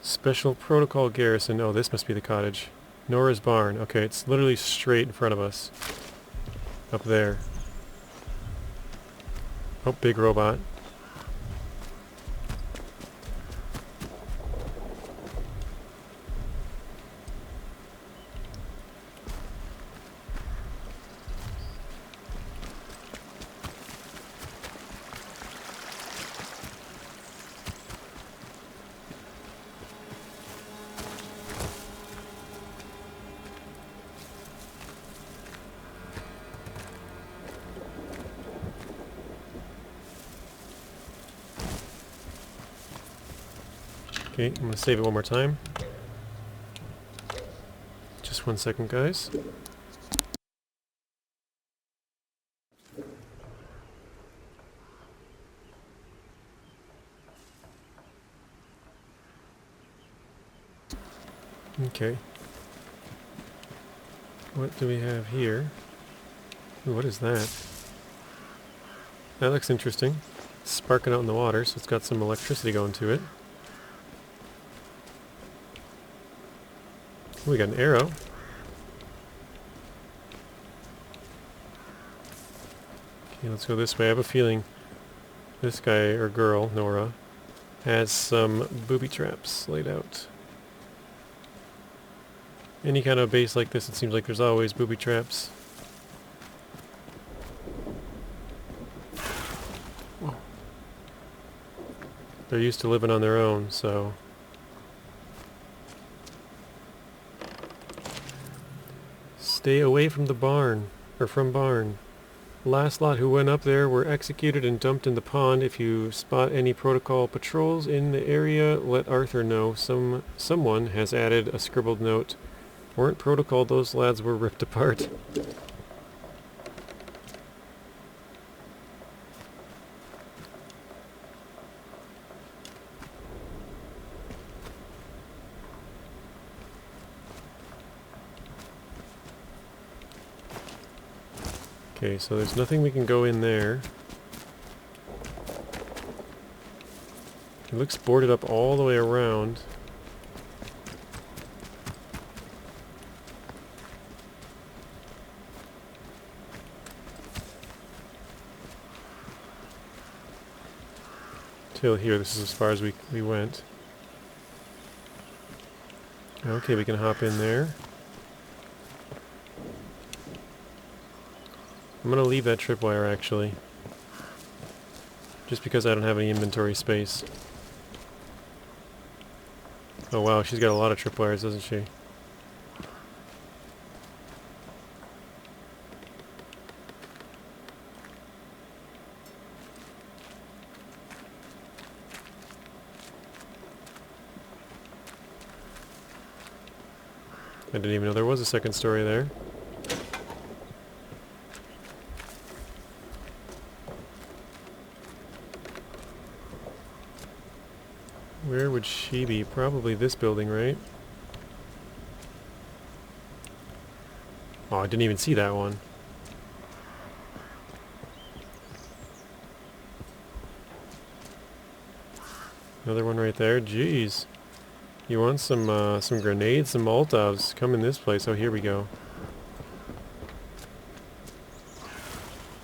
Special Protocol Garrison. Oh, this must be the cottage. Nora's barn. Okay, it's literally straight in front of us. Up there. Oh, big robot. Okay, I'm gonna save it one more time. Just 1 second, guys. Okay. What do we have here? Ooh, what is that? That looks interesting. It's sparking out in the water, so it's got some electricity going to it. We got an arrow. Okay, let's go this way. I have a feeling this guy, or girl, Nora, has some booby traps laid out. Any kind of base like this, it seems like there's always booby traps. Whoa. They're used to living on their own, so... Stay away from the barn, or from barn. Last lot who went up there were executed and dumped in the pond. If you spot any protocol patrols in the area, let Arthur know. Someone has added a scribbled note. Weren't protocol, those lads were ripped apart. Okay, so there's nothing we can go in there. It looks boarded up all the way around. Till here, this is as far as we went. Okay, we can hop in there. I'm gonna leave that tripwire actually. just because I don't have any inventory space. Oh wow, she's got a lot of tripwires, doesn't she? I didn't even know there was a second story there. Where would she be? Probably this building, right? Oh, I didn't even see that one. Another one right there. Jeez. You want some grenades, some Molotovs? Come in this place. Oh, here we go.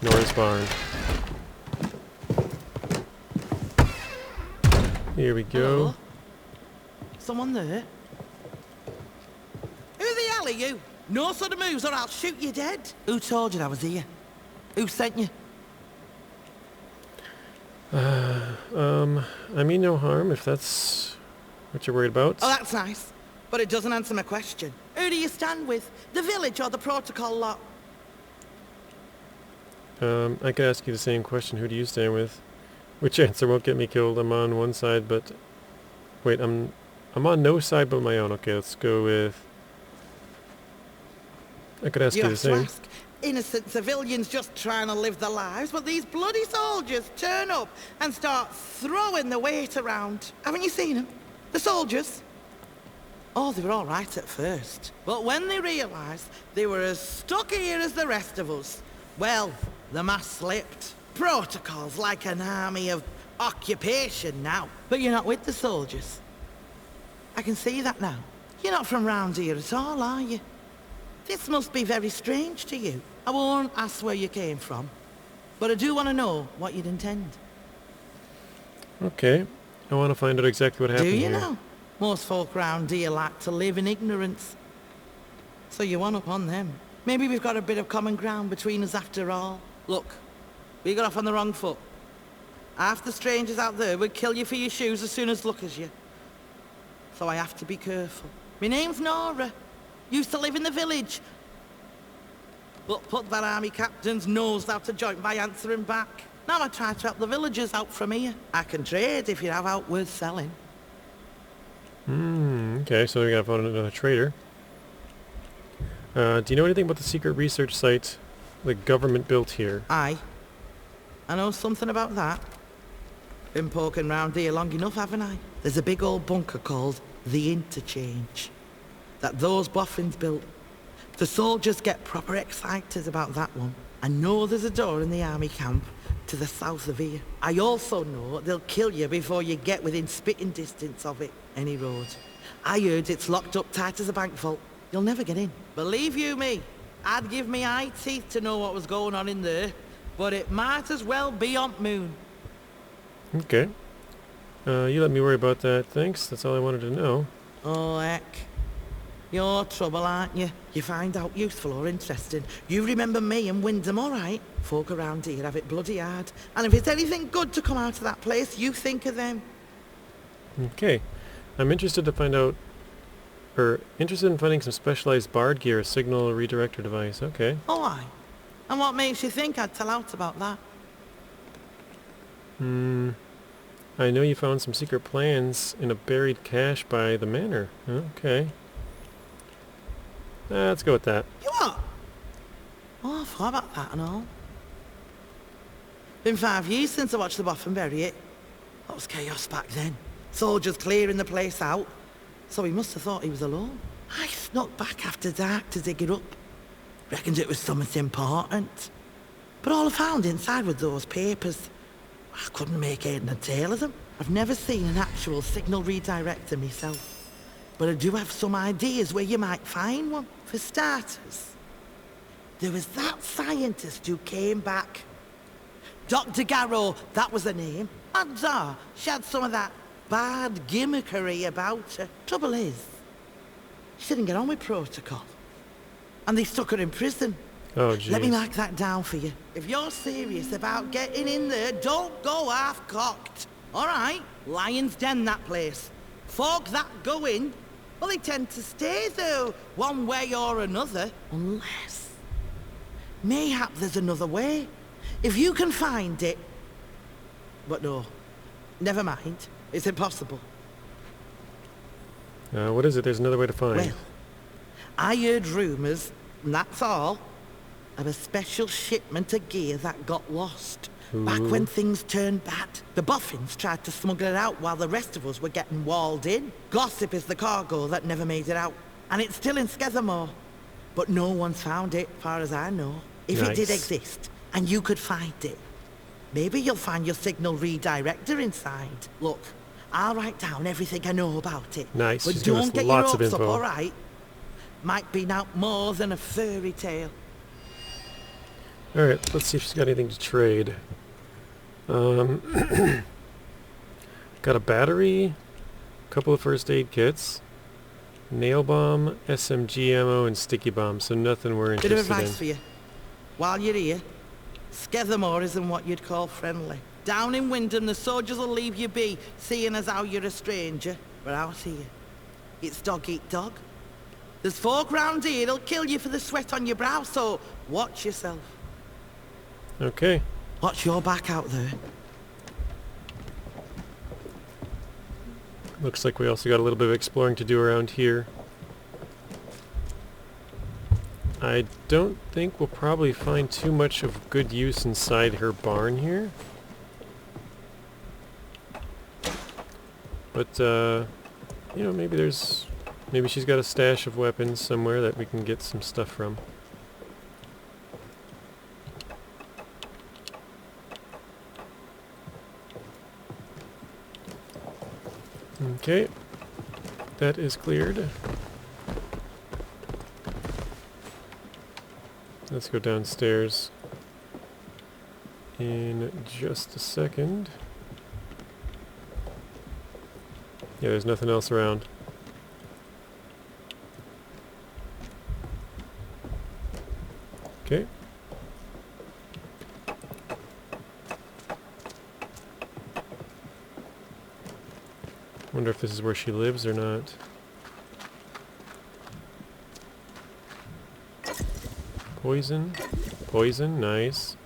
Norris Barn. Here we go. Hello? Someone there? Who the hell are you? No sort of moves or I'll shoot you dead. Who told you I was here? Who sent you? I mean no harm if that's what you're worried about. Oh, that's nice. But it doesn't answer my question. Who do you stand with? The village or the protocol lot? I could ask you the same question. Who do you stand with? Which answer won't get me killed. I'm on one side, but... Wait, I'm on no side but my own. Okay, let's go with... I could ask you the same. Ask. Innocent civilians just trying to live their lives, but these bloody soldiers turn up and start throwing the weight around. Haven't you seen them? The soldiers? Oh, they were all right at first. But when they realised they were as stuck here as the rest of us, well, the mask slipped. Protocols like an army of occupation now. But you're not with the soldiers. I can see that now. You're not from round here at all, are you? This must be very strange to you. I won't ask where you came from, but I do want to know what you'd intend. Okay. I want to find out exactly what happened here. Do you here. know? Most folk round here like to live in ignorance. So you one up on them. Maybe we've got a bit of common ground between us after all. Look, we got off on the wrong foot. Half the strangers out there would kill you for your shoes as soon as look as you. So I have to be careful. My name's Nora. Used to live in the village. But put that army captain's nose out of joint by answering back. Now I try to help the villagers out from here. I can trade if you have out worth selling. Okay, so we gotta find another trader. Do you know anything about the secret research site the government built here? Aye. I know something about that. Been poking round here long enough, haven't I? There's a big old bunker called the Interchange that those boffins built. The soldiers get proper excited about that one. I know there's a door in the army camp to the south of here. I also know they'll kill you before you get within spitting distance of it, any road. I heard it's locked up tight as a bank vault. You'll never get in. Believe you me, I'd give me eye teeth to know what was going on in there, but it might as well be on moon. Okay. You let me worry about that, thanks. That's all I wanted to know. Oh, heck. You're trouble, aren't you? You find out useful or interesting. You remember me and Wyndham, all right? Folk around here have it bloody hard. And if it's anything good to come out of that place, you think of them. Okay. I'm interested to find out... interested in finding some specialized bard gear, a signal redirector device. Okay. Oh, aye. And what makes you think I'd tell out about that? I know you found some secret plans in a buried cache by the manor. Okay. Let's go with that. You what? Oh, I forgot about that and all. Been 5 years since I watched the boffin bury it. That was chaos back then. Soldiers clearing the place out. So he must have thought he was alone. I snuck back after dark to dig it up. Reckoned it was something important. But all I found inside were those papers. I couldn't make head and tail of them. I've never seen an actual signal redirector myself. But I do have some ideas where you might find one. For starters, there was that scientist who came back. Dr. Garrow, that was her name. Odds are, she had some of that bad gimmickry about her. Trouble is, she didn't get on with protocol. And they stuck her in prison. Oh, geez. Let me mark that down for you. If you're serious about getting in there, don't go half-cocked. All right? Lion's Den, that place. Folk that go in, well, they tend to stay there one way or another, unless... mayhap there's another way. If you can find it... But no, never mind. It's impossible. What is it? There's another way to find. Well, I heard rumours, and that's all, of a special shipment of gear that got lost. Ooh. Back when things turned bad. The boffins tried to smuggle it out while the rest of us were getting walled in. Gossip is the cargo that never made it out. And it's still in Skethermore. But no one's found it, far as I know. If it did exist, and you could find it, maybe you'll find your signal redirector inside. Look, I'll write down everything I know about it. Nice. But She's giving us don't get your lots of hopes up, info. all right? Might be now more than a fairy tale. Alright, let's see if she's got anything to trade. Got a battery, a couple of first aid kits, nail bomb, SMG ammo, and sticky bomb, so nothing we're Bit interested of advice in. for you. While you're here, Skethermore isn't what you'd call friendly. Down in Wyndham, the soldiers will leave you be, seeing as how you're a stranger. But out here, it's dog eat dog. There's folk round here that'll kill you for the sweat on your brow, so watch yourself. Okay. Watch your back out there. Looks like we also got a little bit of exploring to do around here. I don't think we'll probably find too much of good use inside her barn here. But, you know, maybe she's got a stash of weapons somewhere that we can get some stuff from. Okay, that is cleared. Let's go downstairs in just a second. Yeah, there's nothing else around. Okay. Wonder if this is where she lives or not. Poison. Poison, nice.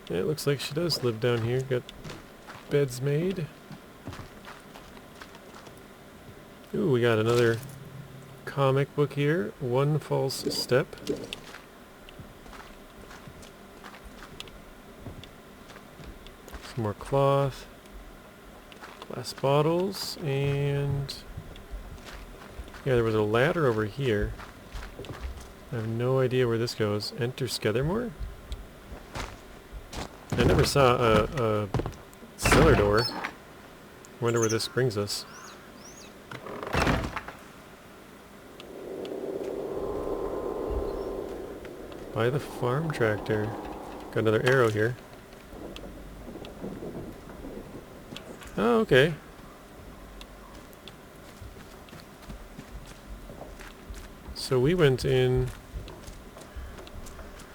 Yeah, it looks like she does live down here. Got beds made. Ooh, we got another comic book here. One False Step. Some more cloth. Glass bottles, and yeah, there was a ladder over here. I have no idea where this goes. Enter Skethermore? I never saw a cellar door. Wonder where this brings us. Buy the farm tractor. Got another arrow here. Oh, okay. So we went in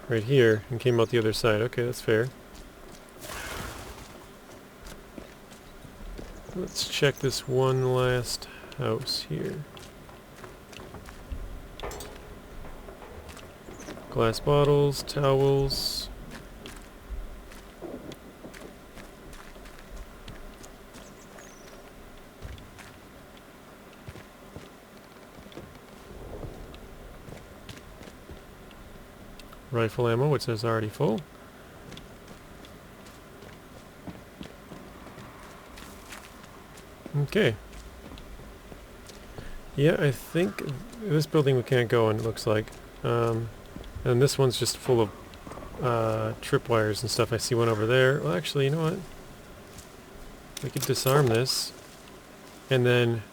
right here and came out the other side. Okay, that's fair. Let's check this one last house here. Glass bottles, towels. Rifle ammo, which is already full. Okay. Yeah, I think this building we can't go in, it looks like. And this one's just full of tripwires and stuff. I see one over there. Well, actually, you know what? We could disarm this and then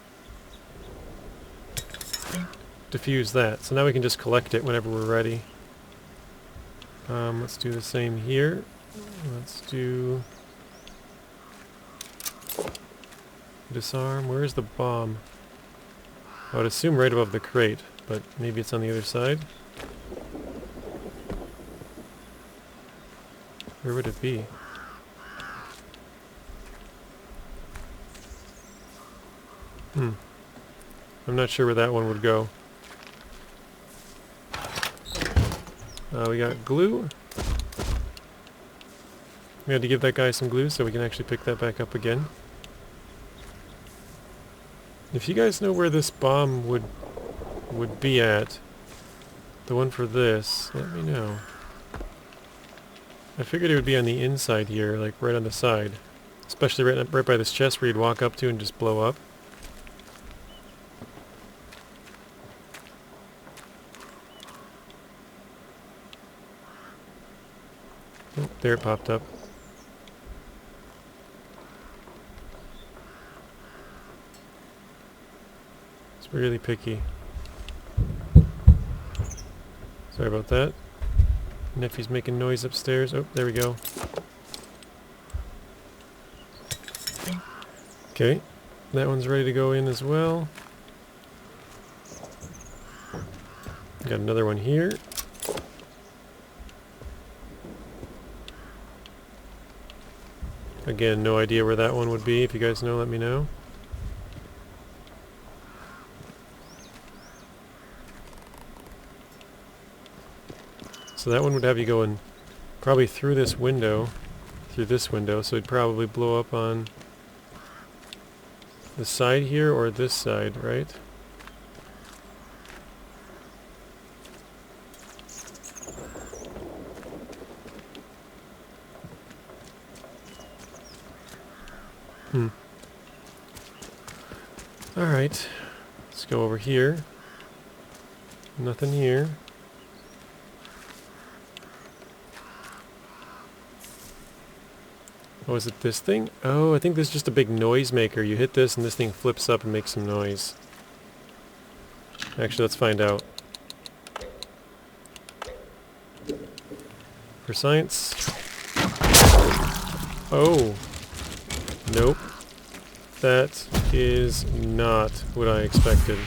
defuse that. So now we can just collect it whenever we're ready. Let's do the same here. Let's do disarm. Where's the bomb? I would assume right above the crate, but maybe it's on the other side. Where would it be? I'm not sure where that one would go. We got glue. We had to give that guy some glue so we can actually pick that back up again. If you guys know where this bomb would be at, the one for this, let me know. I figured it would be on the inside here, like right on the side. Especially right by this chest where you'd walk up to and just blow up. Oh, there it popped up. It's really picky. Sorry about that. Nephew's making noise upstairs. Oh, there we go. Okay, that one's ready to go in as well. Got another one here. Again, no idea where that one would be. If you guys know, let me know. So that one would have you going probably through this window, so it'd probably blow up on the side here or this side, right? Alright, let's go over here. Nothing here. Oh, is it this thing? Oh, I think this is just a big noise maker. You hit this and this thing flips up and makes some noise. Actually, let's find out. For science. Oh. Nope. That is not what I expected.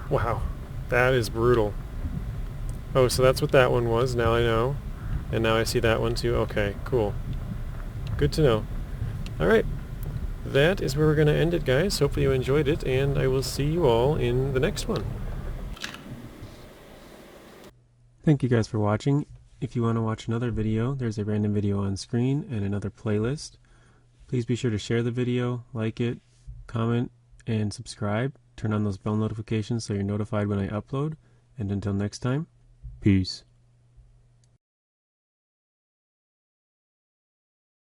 Wow. That is brutal. Oh, so that's what that one was. Now I know. And now I see that one too. Okay, cool. Good to know. Alright. That is where we're going to end it, guys. Hopefully you enjoyed it, and I will see you all in the next one. Thank you guys for watching. If you want to watch another video, there's a random video on screen and another playlist. Please be sure to share the video, like it, comment, and subscribe. Turn on those bell notifications so you're notified when I upload. And until next time, peace.